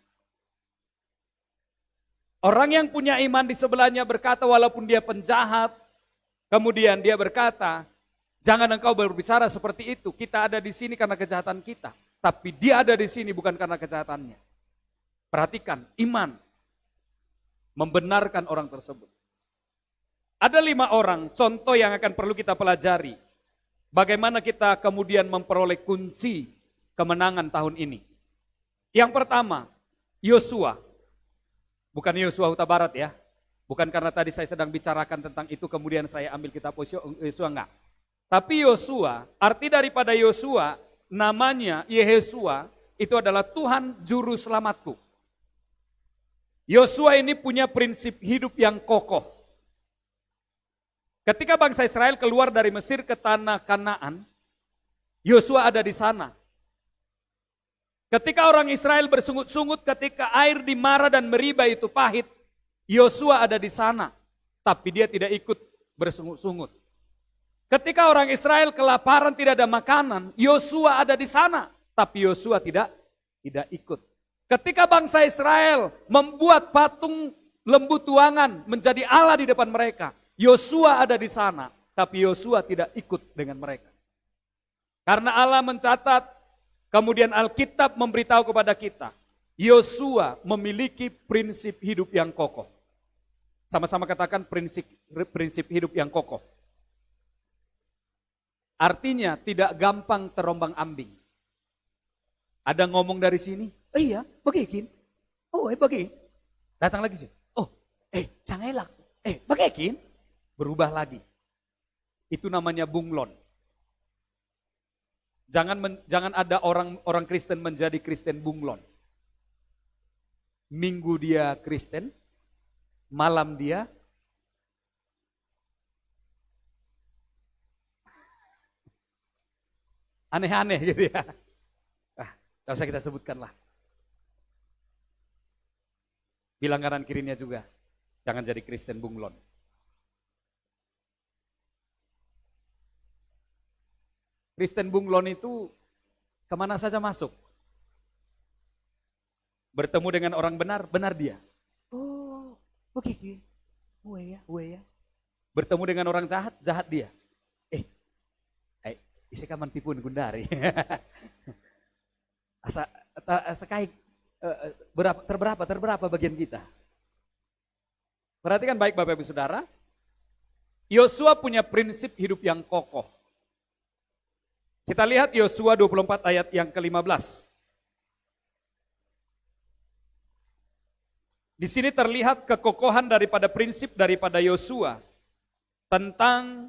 Orang yang punya iman di sebelahnya berkata, walaupun dia penjahat, kemudian dia berkata, Jangan engkau berbicara seperti itu. Kita ada di sini karena kejahatan kita. Tapi dia ada di sini bukan karena kejahatannya. Perhatikan, iman membenarkan orang tersebut. Ada 5 orang contoh yang akan perlu kita pelajari. Bagaimana kita kemudian memperoleh kunci kemenangan tahun ini. Yang pertama, Yosua. Bukan Yosua Huta Barat ya. Bukan karena tadi saya sedang bicarakan tentang itu kemudian saya ambil kitab Yosua, enggak. Tapi Yosua, arti daripada Yosua, namanya Yehesua, itu adalah Tuhan Juru Selamatku. Yosua ini punya prinsip hidup yang kokoh. Ketika bangsa Israel keluar dari Mesir ke tanah Kanaan, Yosua ada di sana. Ketika orang Israel bersungut-sungut, ketika air di Mara dan Meriba itu pahit, Yosua ada di sana, tapi dia tidak ikut bersungut-sungut. Ketika orang Israel kelaparan tidak ada makanan, Yosua ada di sana, tapi Yosua tidak ikut. Ketika bangsa Israel membuat patung lembu tuangan menjadi Allah di depan mereka, Yosua ada di sana, tapi Yosua tidak ikut dengan mereka. Karena Allah mencatat, kemudian Alkitab memberitahu kepada kita, Yosua memiliki prinsip hidup yang kokoh. Sama-sama katakan prinsip hidup yang kokoh. Artinya tidak gampang terombang ambing. Ada ngomong dari sini, iya, bagikin. Oh, bagi. Datang lagi sih. Oh, sangelak. Bagikin. Berubah lagi. Itu namanya bunglon. Jangan ada orang Kristen menjadi Kristen bunglon. Minggu dia Kristen, malam dia aneh-aneh gitu ya. Gak usah kita sebutkan lah. Bilang kanan kirinya juga, jangan jadi Kristen bunglon. Kristen bunglon itu kemana saja masuk. Bertemu dengan orang benar, benar dia. Oh, begini. Ya. Bertemu dengan orang jahat, jahat dia. Isi kaman tipun gundari. Sekai terberapa bagian kita. Perhatikan baik Bapak Ibu Saudara. Yosua punya prinsip hidup yang kokoh. Kita lihat Yosua 24 ayat yang ke-15. Di sini terlihat kekokohan daripada prinsip daripada Yosua tentang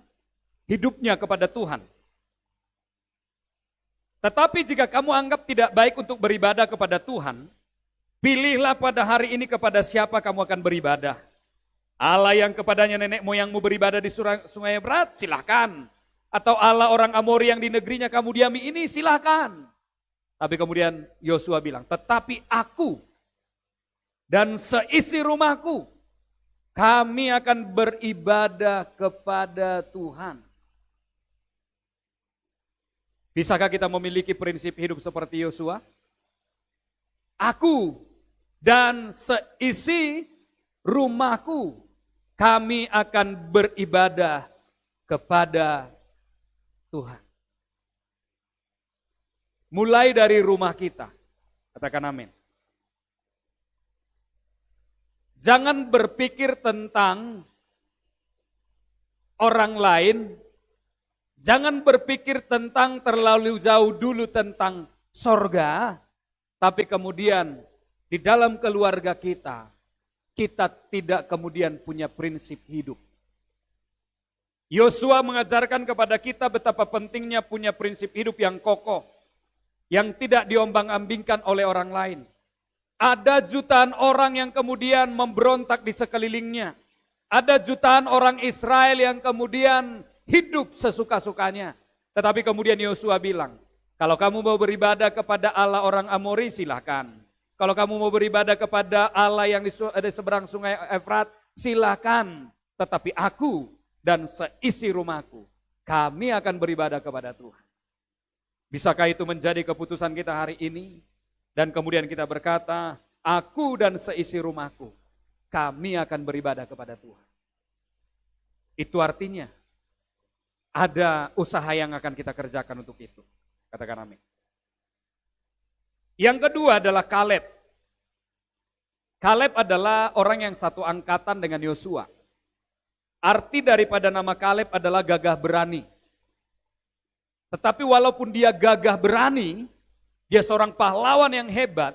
hidupnya kepada Tuhan. Tetapi jika kamu anggap tidak baik untuk beribadah kepada Tuhan, pilihlah pada hari ini kepada siapa kamu akan beribadah. Allah yang kepadanya nenek moyangmu beribadah di Sungai Efrat, silahkan. Atau Allah orang Amori yang di negerinya kamu diami ini, silahkan. Tapi kemudian Yosua bilang, tetapi aku dan seisi rumahku, kami akan beribadah kepada Tuhan. Bisakah kita memiliki prinsip hidup seperti Yosua? Aku dan seisi rumahku, kami akan beribadah kepada Tuhan. Mulai dari rumah kita. Katakan amin. Jangan berpikir tentang orang lain. Jangan berpikir tentang terlalu jauh dulu tentang sorga, tapi kemudian di dalam keluarga kita tidak kemudian punya prinsip hidup. Yosua mengajarkan kepada kita betapa pentingnya punya prinsip hidup yang kokoh, yang tidak diombang-ambingkan oleh orang lain. Ada jutaan orang yang kemudian memberontak di sekelilingnya. Ada jutaan orang Israel yang kemudian hidup sesuka-sukanya. Tetapi kemudian Yosua bilang, kalau kamu mau beribadah kepada Allah orang Amori, silahkan. Kalau kamu mau beribadah kepada Allah yang di seberang Sungai Efrat, silahkan. Tetapi aku dan seisi rumahku, kami akan beribadah kepada Tuhan. Bisakah itu menjadi keputusan kita hari ini? Dan kemudian kita berkata, aku dan seisi rumahku, kami akan beribadah kepada Tuhan. Itu artinya, ada usaha yang akan kita kerjakan untuk itu. Katakan amin. Yang kedua adalah Kaleb. Kaleb adalah orang yang satu angkatan dengan Yosua. Arti daripada nama Kaleb adalah gagah berani. Tetapi walaupun dia gagah berani, dia seorang pahlawan yang hebat,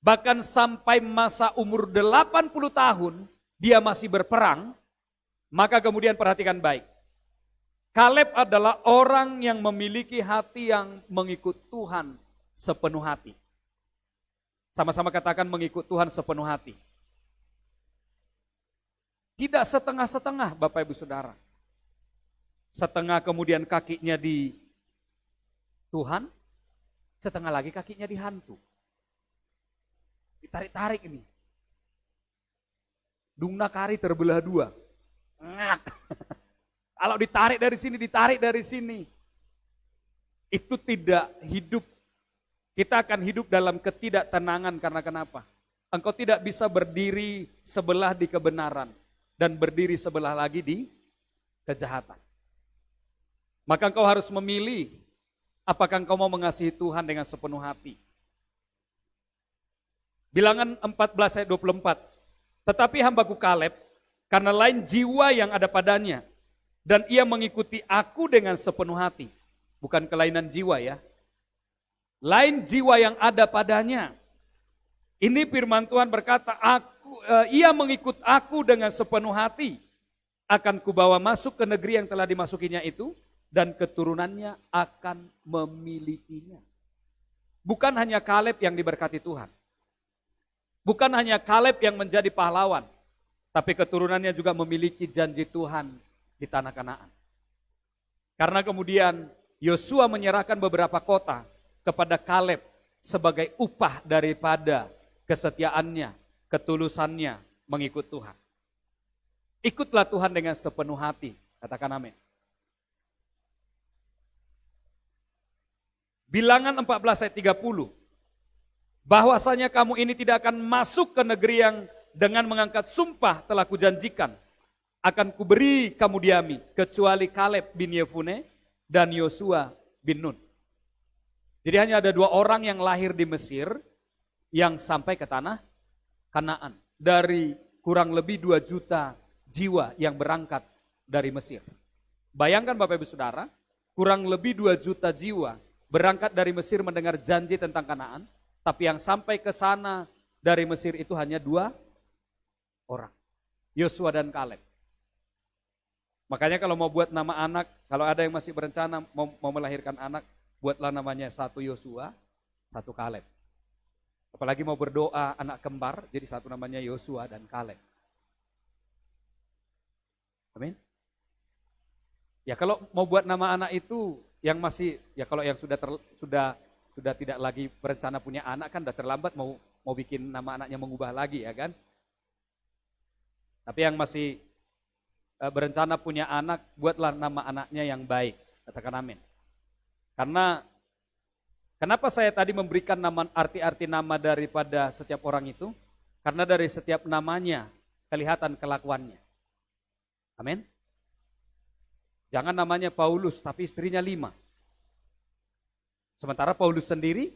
bahkan sampai masa umur 80 tahun, dia masih berperang, maka kemudian perhatikan baik. Kaleb adalah orang yang memiliki hati yang mengikut Tuhan sepenuh hati. Sama-sama katakan mengikut Tuhan sepenuh hati. Tidak setengah-setengah Bapak Ibu Saudara. Setengah kemudian kakinya di Tuhan, setengah lagi kakinya di hantu. Ditarik-tarik ini. Dungna kari terbelah dua. Ngak. Kalau ditarik dari sini. Itu tidak hidup. Kita akan hidup dalam ketidaktenangan karena kenapa? Engkau tidak bisa berdiri sebelah di kebenaran dan berdiri sebelah lagi di kejahatan. Maka engkau harus memilih apakah engkau mau mengasihi Tuhan dengan sepenuh hati. Bilangan 14 ayat 24. Tetapi hambaku Kaleb, karena lain jiwa yang ada padanya, dan ia mengikuti aku dengan sepenuh hati. Bukan kelainan jiwa ya. Lain jiwa yang ada padanya. Ini firman Tuhan berkata, ia mengikut aku dengan sepenuh hati. Akan kubawa masuk ke negeri yang telah dimasukinya itu, dan keturunannya akan memilikinya. Bukan hanya Kaleb yang diberkati Tuhan. Bukan hanya Kaleb yang menjadi pahlawan. Tapi keturunannya juga memiliki janji Tuhan di tanah Kanaan. Karena kemudian Yosua menyerahkan beberapa kota kepada Kaleb sebagai upah daripada kesetiaannya, ketulusannya mengikut Tuhan. Ikutlah Tuhan dengan sepenuh hati. Katakan amin. Bilangan 14 ayat 30. Bahwasanya kamu ini tidak akan masuk ke negeri yang dengan mengangkat sumpah telah kujanjikan. Akan kuberi kamu diami, kecuali Kaleb bin Yefune dan Yosua bin Nun. Jadi hanya ada 2 orang yang lahir di Mesir yang sampai ke tanah Kanaan. Dari kurang lebih 2 juta jiwa yang berangkat dari Mesir. Bayangkan Bapak Ibu Saudara, kurang lebih 2 juta jiwa berangkat dari Mesir mendengar janji tentang Kanaan. Tapi yang sampai ke sana dari Mesir itu hanya 2 orang. Yosua dan Kaleb. Makanya kalau mau buat nama anak, kalau ada yang masih berencana mau melahirkan anak, buatlah namanya 1 Yosua, 1 Kaleb. Apalagi mau berdoa anak kembar, jadi 1 namanya Yosua dan Kaleb. Amin. Ya kalau mau buat nama anak itu yang masih, ya kalau yang sudah tidak lagi berencana punya anak kan udah terlambat mau bikin nama anaknya mengubah lagi ya kan. Tapi yang masih berencana punya anak, buatlah nama anaknya yang baik. Katakan amin. Karena kenapa saya tadi memberikan nama, arti-arti nama daripada setiap orang itu? Karena dari setiap namanya kelihatan kelakuannya. Amin. Jangan namanya Paulus tapi istrinya 5. Sementara Paulus sendiri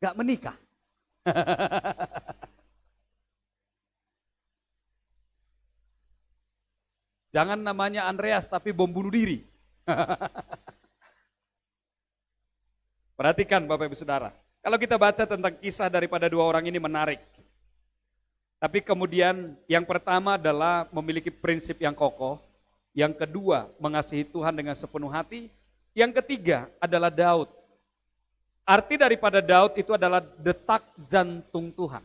gak menikah. Jangan namanya Andreas tapi bom bunuh diri. Perhatikan Bapak Ibu Saudara. Kalau kita baca tentang kisah daripada 2 orang ini menarik. Tapi kemudian yang pertama adalah memiliki prinsip yang kokoh. Yang kedua mengasihi Tuhan dengan sepenuh hati. Yang ketiga adalah Daud. Arti daripada Daud itu adalah detak jantung Tuhan.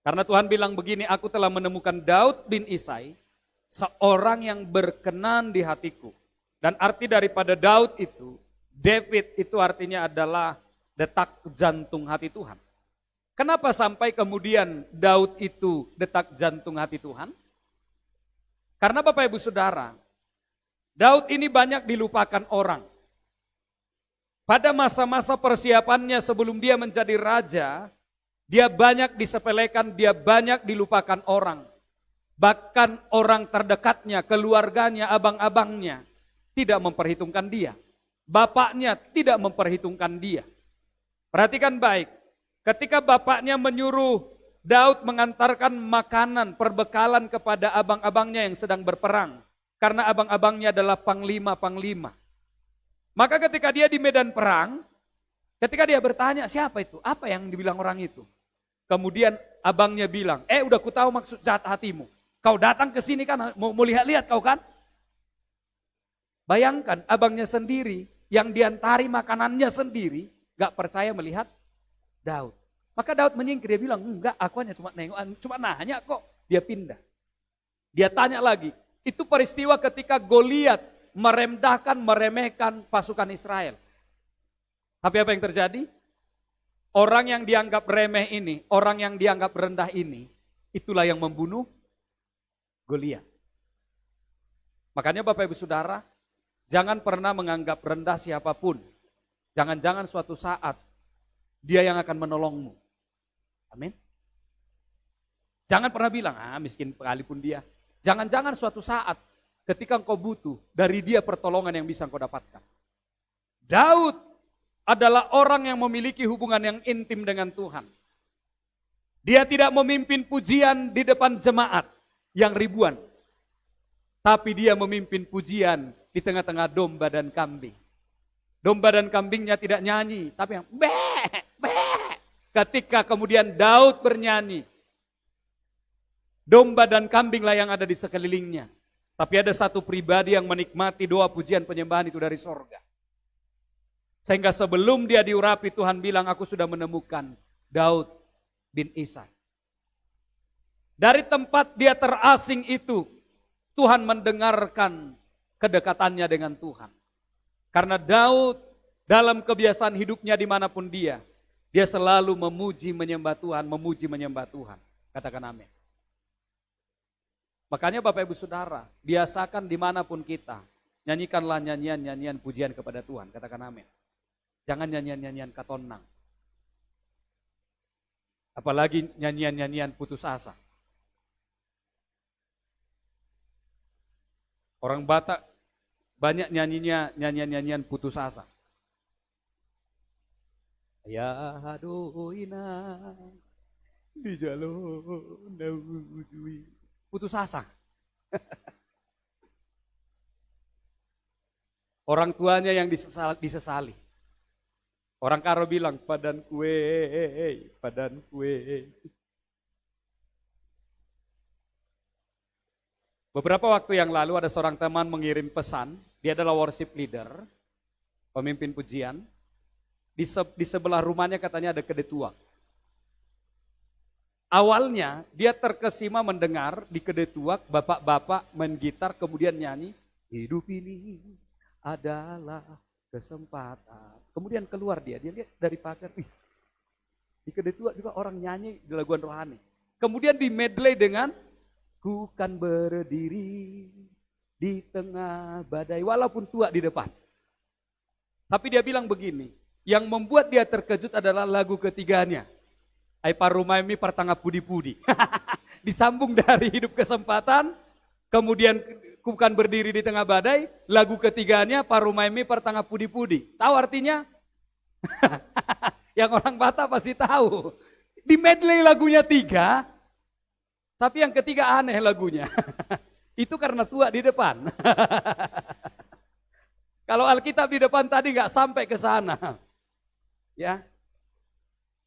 Karena Tuhan bilang begini, aku telah menemukan Daud bin Isai, seorang yang berkenan di hatiku. Dan arti daripada Daud itu, David itu artinya adalah detak jantung hati Tuhan. Kenapa sampai kemudian Daud itu detak jantung hati Tuhan? Karena Bapak Ibu Saudara, Daud ini banyak dilupakan orang. Pada masa-masa persiapannya sebelum dia menjadi raja, dia banyak disepelekan, dia banyak dilupakan orang. Bahkan orang terdekatnya, keluarganya, abang-abangnya tidak memperhitungkan dia. Bapaknya tidak memperhitungkan dia. Perhatikan baik, ketika bapaknya menyuruh Daud mengantarkan makanan, perbekalan kepada abang-abangnya yang sedang berperang. Karena abang-abangnya adalah panglima-panglima. Maka ketika dia di medan perang, ketika dia bertanya, siapa itu? Apa yang dibilang orang itu? Kemudian abangnya bilang, udah ku tahu maksud jahat hatimu. Kau datang ke sini kan mau lihat-lihat kau kan? Bayangkan abangnya sendiri yang diantari makanannya sendiri gak percaya melihat Daud. Maka Daud menyingkir, dia bilang, enggak, aku hanya cuma nengok, cuma nanya kok. Dia pindah. Dia tanya lagi, itu peristiwa ketika Goliat meremehkan pasukan Israel. Tapi apa yang terjadi? Orang yang dianggap remeh ini, orang yang dianggap rendah ini, itulah yang membunuh Goliat. Makanya Bapak Ibu Saudara, jangan pernah menganggap rendah siapapun. Jangan-jangan suatu saat dia yang akan menolongmu. Amin. Jangan pernah bilang, miskin sekalipun dia. Jangan-jangan suatu saat ketika engkau butuh, dari dia pertolongan yang bisa engkau dapatkan. Daud adalah orang yang memiliki hubungan yang intim dengan Tuhan. Dia tidak memimpin pujian di depan jemaat yang ribuan. Tapi dia memimpin pujian di tengah-tengah domba dan kambing. Domba dan kambingnya tidak nyanyi, tapi yang bek. Ketika kemudian Daud bernyanyi, domba dan kambinglah yang ada di sekelilingnya. Tapi ada satu pribadi yang menikmati doa pujian penyembahan itu dari sorga. Sehingga sebelum dia diurapi, Tuhan bilang, aku sudah menemukan Daud bin Isai. Dari tempat dia terasing itu, Tuhan mendengarkan kedekatannya dengan Tuhan. Karena Daud dalam kebiasaan hidupnya dimanapun dia selalu memuji menyembah Tuhan, memuji menyembah Tuhan. Katakan amin. Makanya Bapak Ibu Saudara, biasakan dimanapun kita, nyanyikanlah nyanyian-nyanyian pujian kepada Tuhan. Katakan amin. Jangan nyanyian-nyanyian katonang. Apalagi nyanyian-nyanyian putus asa. Orang Batak banyak nyanyinya nyanyian-nyanyian putus asa. Ya doina di jalon daudui. Putus asa. Orang tuanya yang disesali. Orang Karo bilang, padan kue, padan kue. Beberapa waktu yang lalu ada seorang teman mengirim pesan, dia adalah worship leader, pemimpin pujian. Di sebelah rumahnya katanya ada kedetuak. Awalnya dia terkesima mendengar di kedetuak bapak-bapak main gitar kemudian nyanyi, hidup ini adalah kesempatan. Kemudian keluar dia lihat dari pagar, di kedetuak juga orang nyanyi di laguan rohani. Kemudian di medley dengan ku kan berdiri di tengah badai walaupun tua di depan. Tapi dia bilang begini, yang membuat dia terkejut adalah lagu ketiganya. Ai parumaimi pertangah pudi-pudi. Disambung dari hidup kesempatan, kemudian bukan berdiri di tengah badai, lagu ketiganya parumaimi pertangah pudi-pudi. Tahu artinya? Yang orang Batak pasti tahu. Di medley lagunya 3, tapi yang ketiga aneh lagunya. Itu karena tua di depan. Kalau Alkitab di depan tadi nggak sampai ke sana. Ya,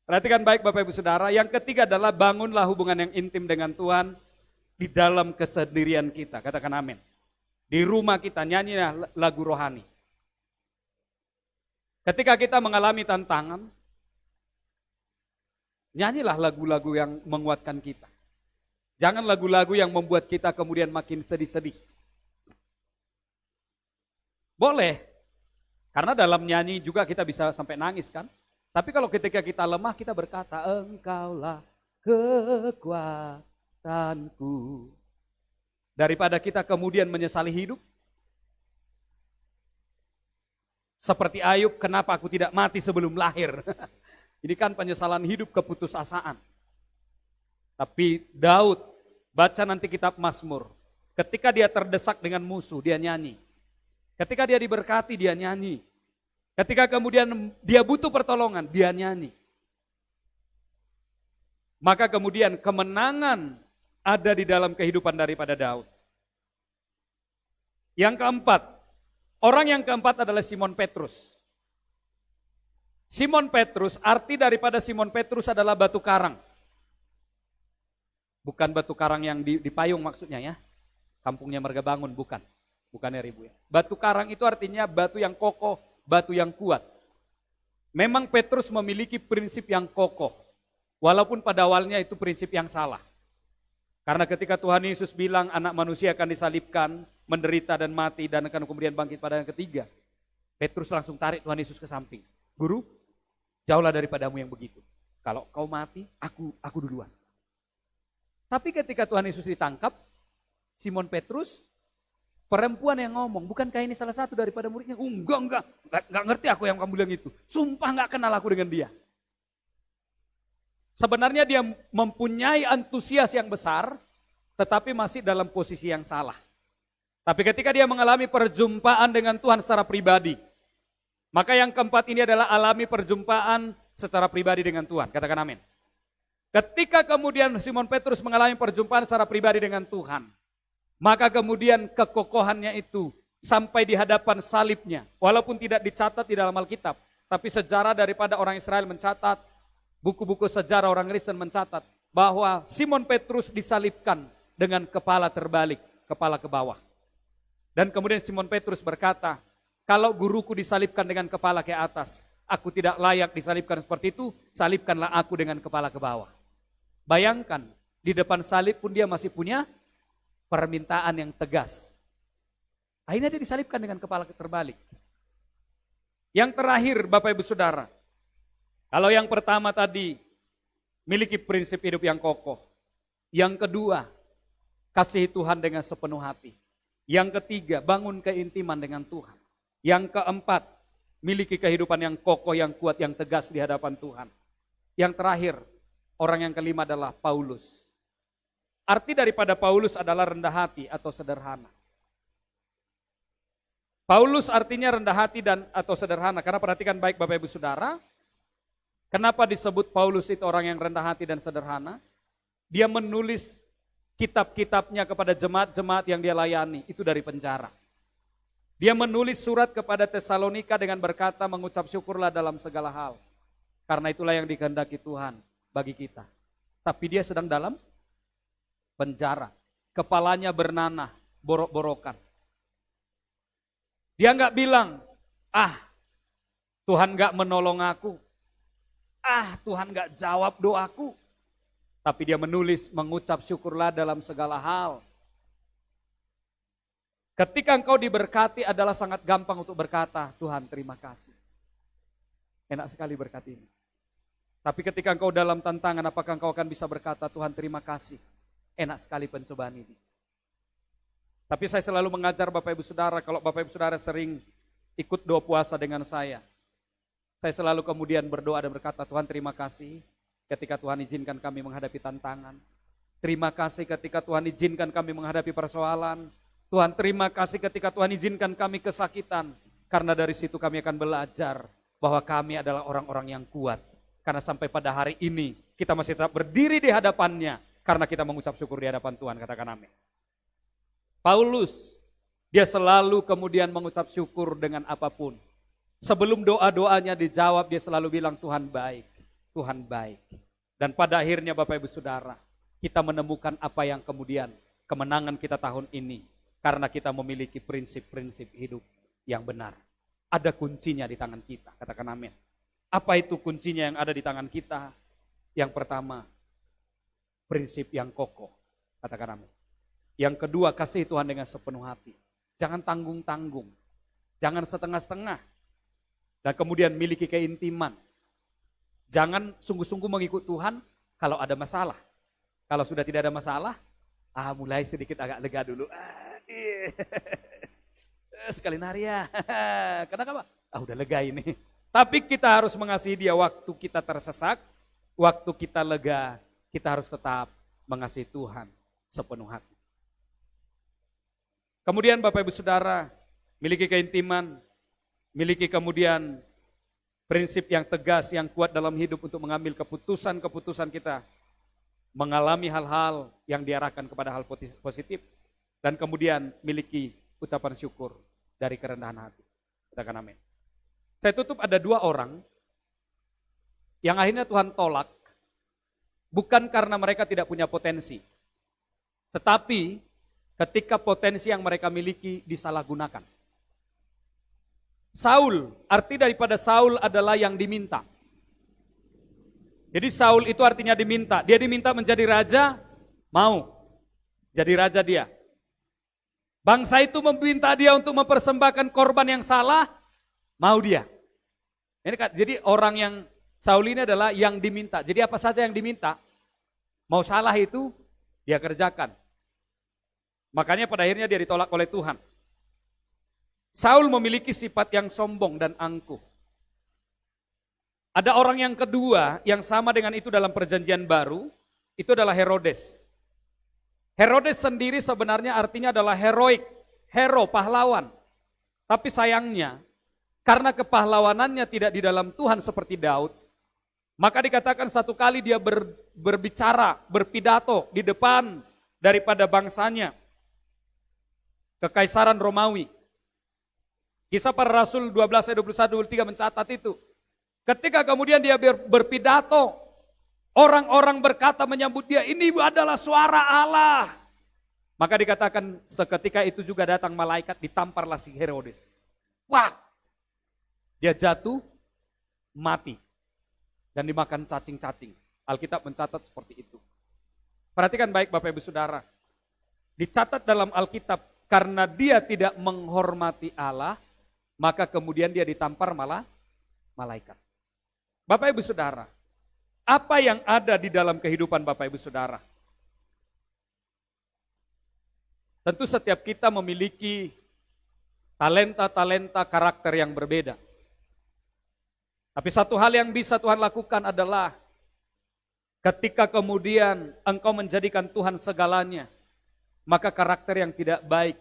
perhatikan baik Bapak Ibu Saudara. Yang ketiga adalah bangunlah hubungan yang intim dengan Tuhan di dalam kesendirian kita. Katakan amin. Di rumah kita nyanyilah lagu rohani. Ketika kita mengalami tantangan, nyanyilah lagu-lagu yang menguatkan kita. Jangan lagu-lagu yang membuat kita kemudian makin sedih-sedih. Boleh, karena dalam nyanyi juga kita bisa sampai nangis kan. Tapi kalau ketika kita lemah kita berkata, engkaulah kekuatanku. Daripada kita kemudian menyesali hidup. Seperti Ayub, kenapa aku tidak mati sebelum lahir. Ini kan penyesalan hidup, keputusasaan. Tapi Daud Baca nanti kitab Mazmur. Ketika dia terdesak dengan musuh, dia nyanyi. Ketika dia diberkati, dia nyanyi. Ketika kemudian dia butuh pertolongan, dia nyanyi. Maka kemudian kemenangan ada di dalam kehidupan daripada Daud. Yang keempat, orang yang keempat adalah Simon Petrus. Simon Petrus, arti daripada Simon Petrus adalah batu karang. Bukan batu karang yang dipayung maksudnya ya. Kampungnya Marga Bangun, bukan. Bukannya Ribu ya. Batu karang itu artinya batu yang kokoh, batu yang kuat. Memang Petrus memiliki prinsip yang kokoh. Walaupun pada awalnya itu prinsip yang salah. Karena ketika Tuhan Yesus bilang anak manusia akan disalibkan, menderita dan mati dan akan kemudian bangkit pada yang ketiga. Petrus langsung tarik Tuhan Yesus ke samping. Guru, jauhlah daripadamu yang begitu. Kalau kau mati, aku duluan. Tapi ketika Tuhan Yesus ditangkap, Simon Petrus, perempuan yang ngomong, bukankah ini salah satu daripada muridnya? Enggak ngerti aku yang kamu bilang itu. Sumpah gak kenal aku dengan dia. Sebenarnya dia mempunyai antusias yang besar, tetapi masih dalam posisi yang salah. Tapi ketika dia mengalami perjumpaan dengan Tuhan secara pribadi, maka yang keempat ini adalah alami perjumpaan secara pribadi dengan Tuhan. Katakan amin. Ketika kemudian Simon Petrus mengalami perjumpaan secara pribadi dengan Tuhan, maka kemudian kekokohannya itu sampai di hadapan salibnya. Walaupun tidak dicatat di dalam Alkitab, tapi sejarah daripada orang Israel mencatat, buku-buku sejarah orang Kristen mencatat bahwa Simon Petrus disalibkan dengan kepala terbalik, kepala ke bawah. Dan kemudian Simon Petrus berkata, kalau guruku disalibkan dengan kepala ke atas, aku tidak layak disalibkan seperti itu, salibkanlah aku dengan kepala ke bawah. Bayangkan, di depan salib pun dia masih punya permintaan yang tegas. Akhirnya dia disalibkan dengan kepala terbalik. Yang terakhir Bapak Ibu Saudara, kalau yang pertama tadi miliki prinsip hidup yang kokoh. Yang kedua, kasihi Tuhan dengan sepenuh hati. Yang ketiga, bangun keintiman dengan Tuhan. Yang keempat, miliki kehidupan yang kokoh, yang kuat, yang tegas di hadapan Tuhan. Yang terakhir, orang yang kelima adalah Paulus. Arti daripada Paulus adalah rendah hati atau sederhana. Paulus artinya rendah hati dan atau sederhana. Karena perhatikan baik Bapak Ibu Saudara, kenapa disebut Paulus itu orang yang rendah hati dan sederhana? Dia menulis kitab-kitabnya kepada jemaat-jemaat yang dia layani, itu dari penjara. Dia menulis surat kepada Tesalonika dengan berkata, mengucap syukurlah dalam segala hal. Karena itulah yang dikehendaki Tuhan bagi kita. Tapi dia sedang dalam penjara. Kepalanya bernanah, borok-borokan. Dia nggak bilang, Tuhan nggak menolong aku. Tuhan nggak jawab doaku. Tapi dia menulis, mengucap syukurlah dalam segala hal. Ketika engkau diberkati adalah sangat gampang untuk berkata, Tuhan terima kasih. Enak sekali berkat ini. Tapi ketika engkau dalam tantangan, apakah engkau akan bisa berkata, Tuhan terima kasih. Enak sekali pencobaan ini. Tapi saya selalu mengajar Bapak Ibu Saudara, kalau Bapak Ibu Saudara sering ikut doa puasa dengan saya selalu kemudian berdoa dan berkata, Tuhan terima kasih ketika Tuhan izinkan kami menghadapi tantangan. Terima kasih ketika Tuhan izinkan kami menghadapi persoalan. Tuhan terima kasih ketika Tuhan izinkan kami kesakitan. Karena dari situ kami akan belajar bahwa kami adalah orang-orang yang kuat. Karena sampai pada hari ini kita masih tetap berdiri di hadapannya. Karena kita mengucap syukur di hadapan Tuhan, katakan amin. Paulus, dia selalu kemudian mengucap syukur dengan apapun. Sebelum doa-doanya dijawab, dia selalu bilang Tuhan baik, Tuhan baik. Dan pada akhirnya Bapak Ibu Saudara, kita menemukan apa yang kemudian kemenangan kita tahun ini. Karena kita memiliki prinsip-prinsip hidup yang benar. Ada kuncinya di tangan kita, katakan amin. Apa itu kuncinya yang ada di tangan kita? Yang pertama, prinsip yang kokoh, katakan amin. Yang kedua, kasih Tuhan dengan sepenuh hati. Jangan tanggung-tanggung. Jangan setengah-setengah. Dan kemudian miliki keintiman. Jangan sungguh-sungguh mengikut Tuhan kalau ada masalah. Kalau sudah tidak ada masalah, mulai sedikit agak lega dulu. Sekali nari ya. Kenapa? Udah lega ini. Tapi kita harus mengasihi dia waktu kita tersesak, waktu kita lega, kita harus tetap mengasihi Tuhan. sepenuh hati. Kemudian Bapak Ibu Saudara, miliki keintiman, miliki kemudian prinsip yang tegas, yang kuat dalam hidup untuk mengambil keputusan-keputusan kita, mengalami hal-hal yang diarahkan kepada hal positif, dan kemudian miliki ucapan syukur dari kerendahan hati. Katakan amin. Saya tutup, ada 2 orang yang akhirnya Tuhan tolak, bukan karena mereka tidak punya potensi, tetapi ketika potensi yang mereka miliki disalahgunakan. Saul, arti daripada Saul adalah yang diminta. Jadi Saul itu artinya diminta. Dia diminta menjadi raja, mau. Jadi raja dia. Bangsa itu meminta dia untuk mempersembahkan korban yang salah, mau dia. Jadi orang yang Saul ini adalah yang diminta. Jadi apa saja yang diminta, mau salah itu dia kerjakan. Makanya pada akhirnya dia ditolak oleh Tuhan. Saul memiliki sifat yang sombong dan angkuh. Ada orang yang kedua yang sama dengan itu dalam perjanjian baru, itu adalah Herodes. Herodes sendiri sebenarnya artinya adalah heroik, hero, pahlawan. Tapi sayangnya, karena kepahlawanannya tidak di dalam Tuhan seperti Daud, maka dikatakan satu kali dia berbicara, berpidato di depan daripada bangsanya, Kekaisaran Romawi. Kisah Para Rasul 12 ayat 21-23 mencatat itu. Ketika kemudian dia berpidato, orang-orang berkata menyambut dia, ini adalah suara Allah. Maka dikatakan seketika itu juga datang malaikat, ditamparlah si Herodes. Wah, dia jatuh, mati. Dan dimakan cacing-cacing. Alkitab mencatat seperti itu. Perhatikan baik Bapak Ibu Saudara. Dicatat dalam Alkitab, karena dia tidak menghormati Allah, maka kemudian dia ditampar malah malaikat. Bapak Ibu Saudara, apa yang ada di dalam kehidupan Bapak Ibu Saudara? Tentu setiap kita memiliki talenta-talenta karakter yang berbeda. Tapi satu hal yang bisa Tuhan lakukan adalah ketika kemudian engkau menjadikan Tuhan segalanya, maka karakter yang tidak baik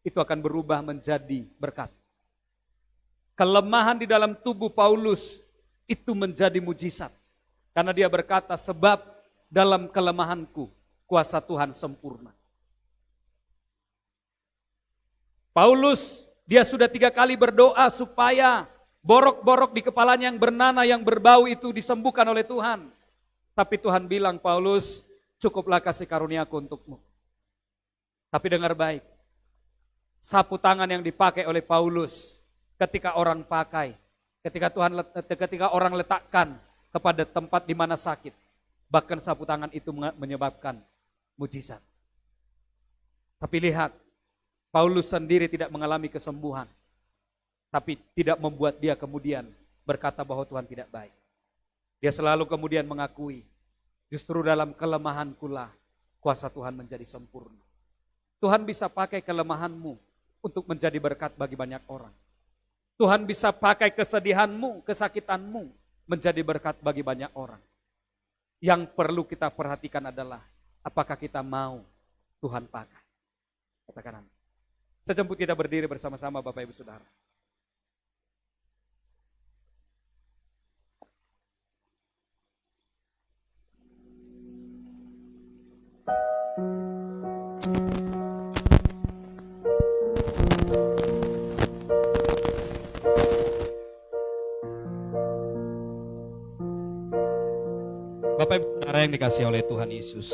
itu akan berubah menjadi berkat. Kelemahan di dalam tubuh Paulus itu menjadi mujizat. Karena dia berkata, sebab dalam kelemahanku kuasa Tuhan sempurna. Paulus, dia sudah 3 kali berdoa supaya borok-borok di kepalanya yang bernanah, yang berbau itu disembuhkan oleh Tuhan. Tapi Tuhan bilang, Paulus, cukuplah kasih karuniaku untukmu. Tapi dengar baik, sapu tangan yang dipakai oleh Paulus ketika orang pakai, ketika orang letakkan kepada tempat di mana sakit, bahkan sapu tangan itu menyebabkan mujizat. Tapi lihat, Paulus sendiri tidak mengalami kesembuhan, tapi tidak membuat dia kemudian berkata bahwa Tuhan tidak baik. Dia selalu kemudian mengakui, justru dalam kelemahanku lah kuasa Tuhan menjadi sempurna. Tuhan bisa pakai kelemahanmu untuk menjadi berkat bagi banyak orang. Tuhan bisa pakai kesedihanmu, kesakitanmu menjadi berkat bagi banyak orang. Yang perlu kita perhatikan adalah apakah kita mau Tuhan pakai. Katakan amin. Sejemput kita berdiri bersama-sama Bapak Ibu Saudara. Bapak Ibu Saudara yang dikasihi oleh Tuhan Yesus,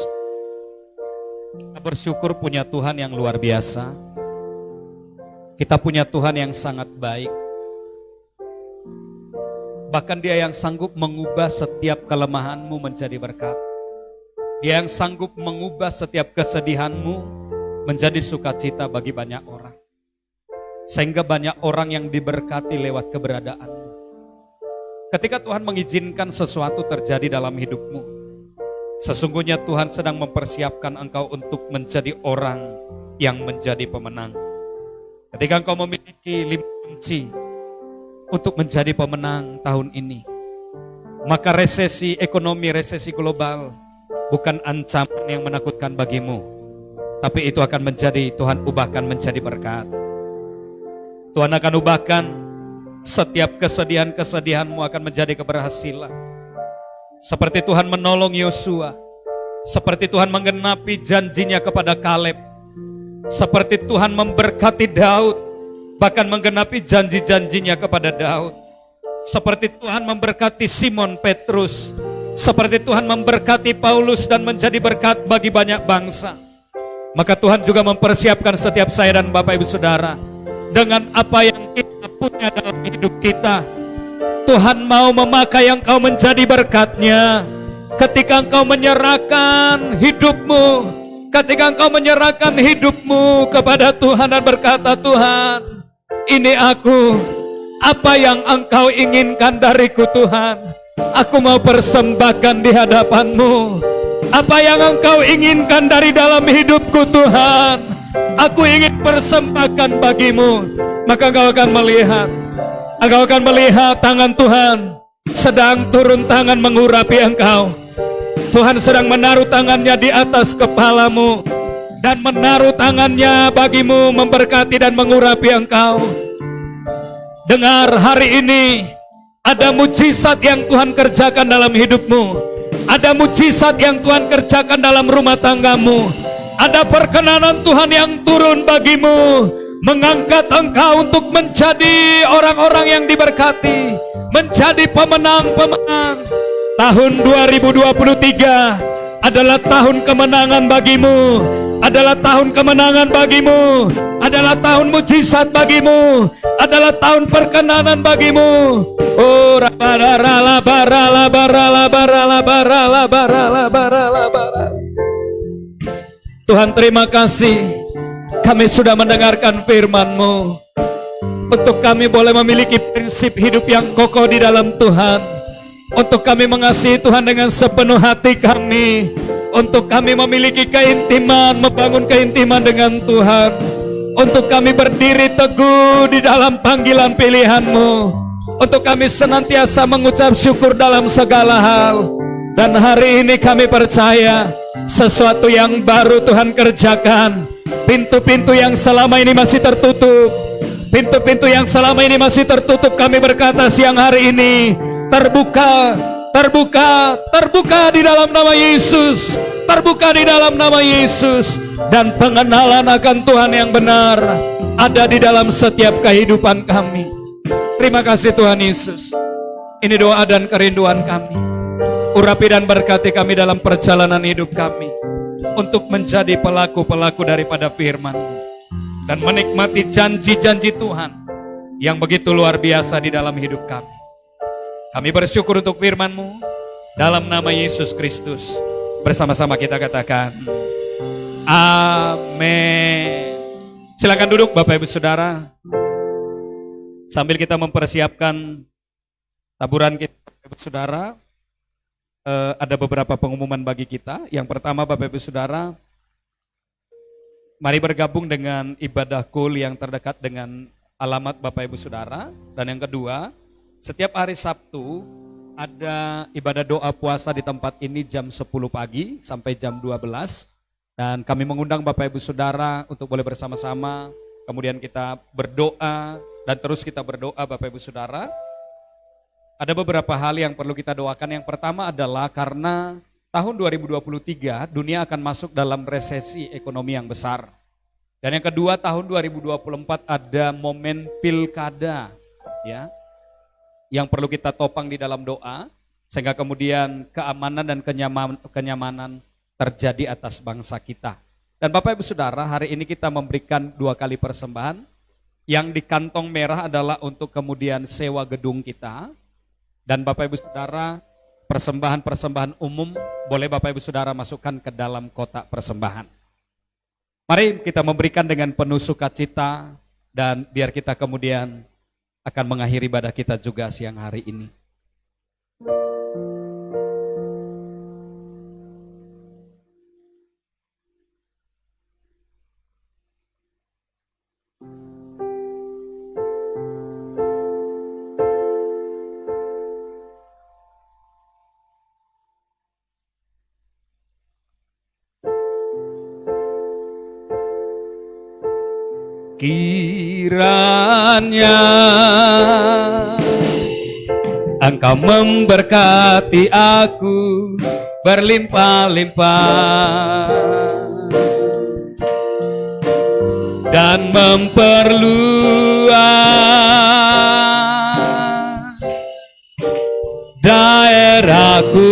kita bersyukur punya Tuhan yang luar biasa. Kita punya Tuhan yang sangat baik. Bahkan Dia yang sanggup mengubah setiap kelemahanmu menjadi berkat. Dia yang sanggup mengubah setiap kesedihanmu menjadi sukacita bagi banyak orang. Sehingga banyak orang yang diberkati lewat keberadaanmu. Ketika Tuhan mengizinkan sesuatu terjadi dalam hidupmu, sesungguhnya Tuhan sedang mempersiapkan engkau untuk menjadi orang yang menjadi pemenang. Ketika engkau memiliki 5 kunci untuk menjadi pemenang tahun ini, maka resesi ekonomi, resesi global bukan ancaman yang menakutkan bagimu, tapi itu akan menjadi, Tuhan ubahkan menjadi berkat. Tuhan akan ubahkan setiap kesedihan-kesedihanmu akan menjadi keberhasilan. Seperti Tuhan menolong Yosua, seperti Tuhan menggenapi janjinya kepada Kaleb, seperti Tuhan memberkati Daud, bahkan menggenapi janji-janjinya kepada Daud. Seperti Tuhan memberkati Simon Petrus, seperti Tuhan memberkati Paulus dan menjadi berkat bagi banyak bangsa. Maka Tuhan juga mempersiapkan setiap saya dan Bapak Ibu Saudara dengan apa yang kita punya dalam hidup kita. Tuhan mau memakai engkau menjadi berkat-Nya. Ketika engkau menyerahkan hidupmu, ketika engkau menyerahkan hidupmu kepada Tuhan dan berkata, Tuhan, ini aku, apa yang engkau inginkan dariku Tuhan, aku mau persembahkan di hadapan-Mu. Apa yang engkau inginkan dari dalam hidupku Tuhan, aku ingin persembahkan bagimu. Maka engkau akan melihat tangan Tuhan sedang turun tangan mengurapi engkau. Tuhan sedang menaruh tangannya di atas kepalamu dan menaruh tangannya bagimu, memberkati dan mengurapi engkau. Dengar, hari ini ada mujizat yang Tuhan kerjakan dalam hidupmu. Ada mujizat yang Tuhan kerjakan dalam rumah tanggamu. Ada perkenanan Tuhan yang turun bagimu, mengangkat engkau untuk menjadi orang-orang yang diberkati, menjadi pemenang-pemenang. Tahun 2023 adalah tahun kemenangan bagimu, adalah tahun kemenangan bagimu, adalah tahun mujizat bagimu, adalah tahun perkenanan bagimu. Oh, Tuhan, terima kasih, kami sudah mendengarkan firman-Mu, untuk kami boleh memiliki prinsip hidup yang kokoh di dalam Tuhan, untuk kami mengasihi Tuhan dengan sepenuh hati kami, untuk kami memiliki keintiman, membangun keintiman dengan Tuhan, untuk kami berdiri teguh di dalam panggilan pilihan-Mu, untuk kami senantiasa mengucap syukur dalam segala hal. Dan hari ini kami percaya sesuatu yang baru Tuhan kerjakan. Pintu-pintu yang selama ini masih tertutup, pintu-pintu yang selama ini masih tertutup, kami berkata siang hari ini terbuka, terbuka, terbuka di dalam nama Yesus, terbuka di dalam nama Yesus. Dan pengenalan akan Tuhan yang benar ada di dalam setiap kehidupan kami. Terima kasih Tuhan Yesus. Ini doa dan kerinduan kami. Urapi dan berkati kami dalam perjalanan hidup kami, untuk menjadi pelaku-pelaku daripada firman dan menikmati janji-janji Tuhan yang begitu luar biasa di dalam hidup kami. Kami bersyukur untuk firman-Mu, dalam nama Yesus Kristus. Bersama-sama kita katakan amin. Silakan duduk Bapak Ibu Saudara, sambil kita mempersiapkan taburan kita Bapak Ibu Saudara. Ada beberapa pengumuman bagi kita. Yang pertama Bapak Ibu Saudara, mari bergabung dengan ibadah kul yang terdekat dengan alamat Bapak Ibu Saudara. Dan yang kedua, setiap hari Sabtu ada ibadah doa puasa di tempat ini jam 10 pagi sampai jam 12. Dan kami mengundang Bapak Ibu Saudara untuk boleh bersama-sama, kemudian kita berdoa dan terus kita berdoa Bapak Ibu Saudara. Ada beberapa hal yang perlu kita doakan. Yang pertama adalah karena tahun 2023 dunia akan masuk dalam resesi ekonomi yang besar. Dan yang kedua, tahun 2024 ada momen pilkada ya, yang perlu kita topang di dalam doa, sehingga kemudian keamanan dan kenyamanan terjadi atas bangsa kita. Dan Bapak Ibu Saudara, hari ini kita memberikan 2 kali persembahan. Yang di kantong merah adalah untuk kemudian sewa gedung kita. Dan Bapak Ibu Saudara, persembahan-persembahan umum boleh Bapak Ibu Saudara masukkan ke dalam kotak persembahan. Mari kita memberikan dengan penuh sukacita, dan biar kita kemudian akan mengakhiri ibadah kita juga siang hari ini. Kiranya Engkau memberkati aku berlimpah-limpah dan memperluas daerahku,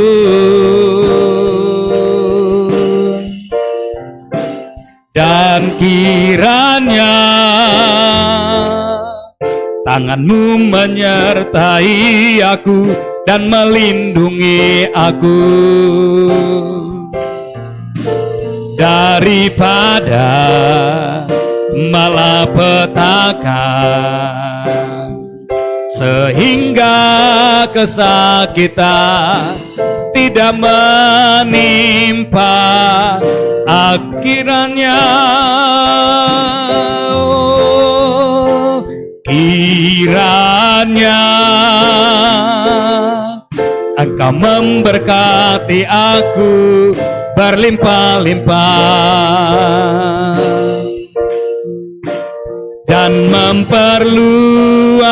dan kiranya tangan-Mu menyertai aku dan melindungi aku daripada malapetaka, sehingga kesakitan tidak menimpa akhirannya. Kiranya Engkau memberkati aku berlimpah-limpah dan memperluas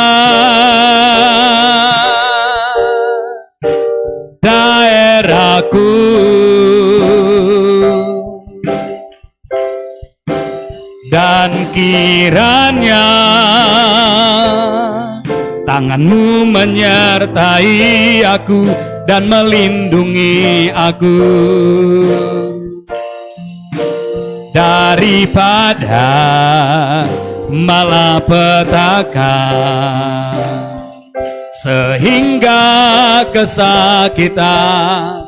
daerahku, dan kiranya tangan-Mu menyertai aku dan melindungi aku daripada malapetaka, sehingga kesakitan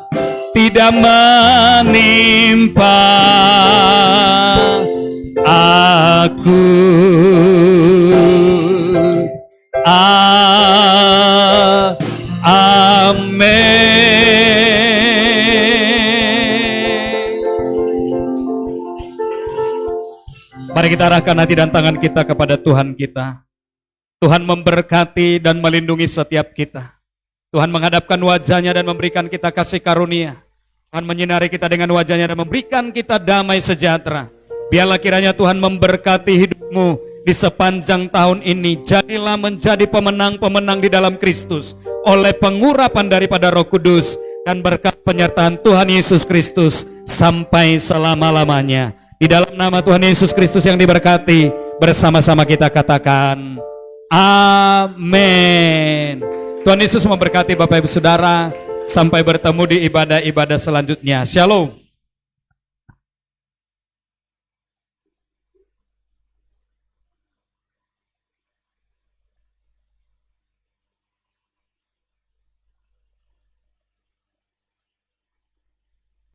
tidak menimpa aku. Mari kita arahkan hati dan tangan kita kepada Tuhan kita. Tuhan memberkati dan melindungi setiap kita. Tuhan menghadapkan wajahnya dan memberikan kita kasih karunia. Tuhan menyinari kita dengan wajahnya dan memberikan kita damai sejahtera. Biarlah kiranya Tuhan memberkati hidupmu di sepanjang tahun ini. Jadilah menjadi pemenang-pemenang di dalam Kristus oleh pengurapan daripada Roh Kudus dan berkat penyertaan Tuhan Yesus Kristus sampai selama-lamanya. Di dalam nama Tuhan Yesus Kristus yang diberkati, bersama-sama kita katakan amin. Tuhan Yesus memberkati Bapak Ibu Saudara. Sampai bertemu di ibadah-ibadah selanjutnya. Shalom.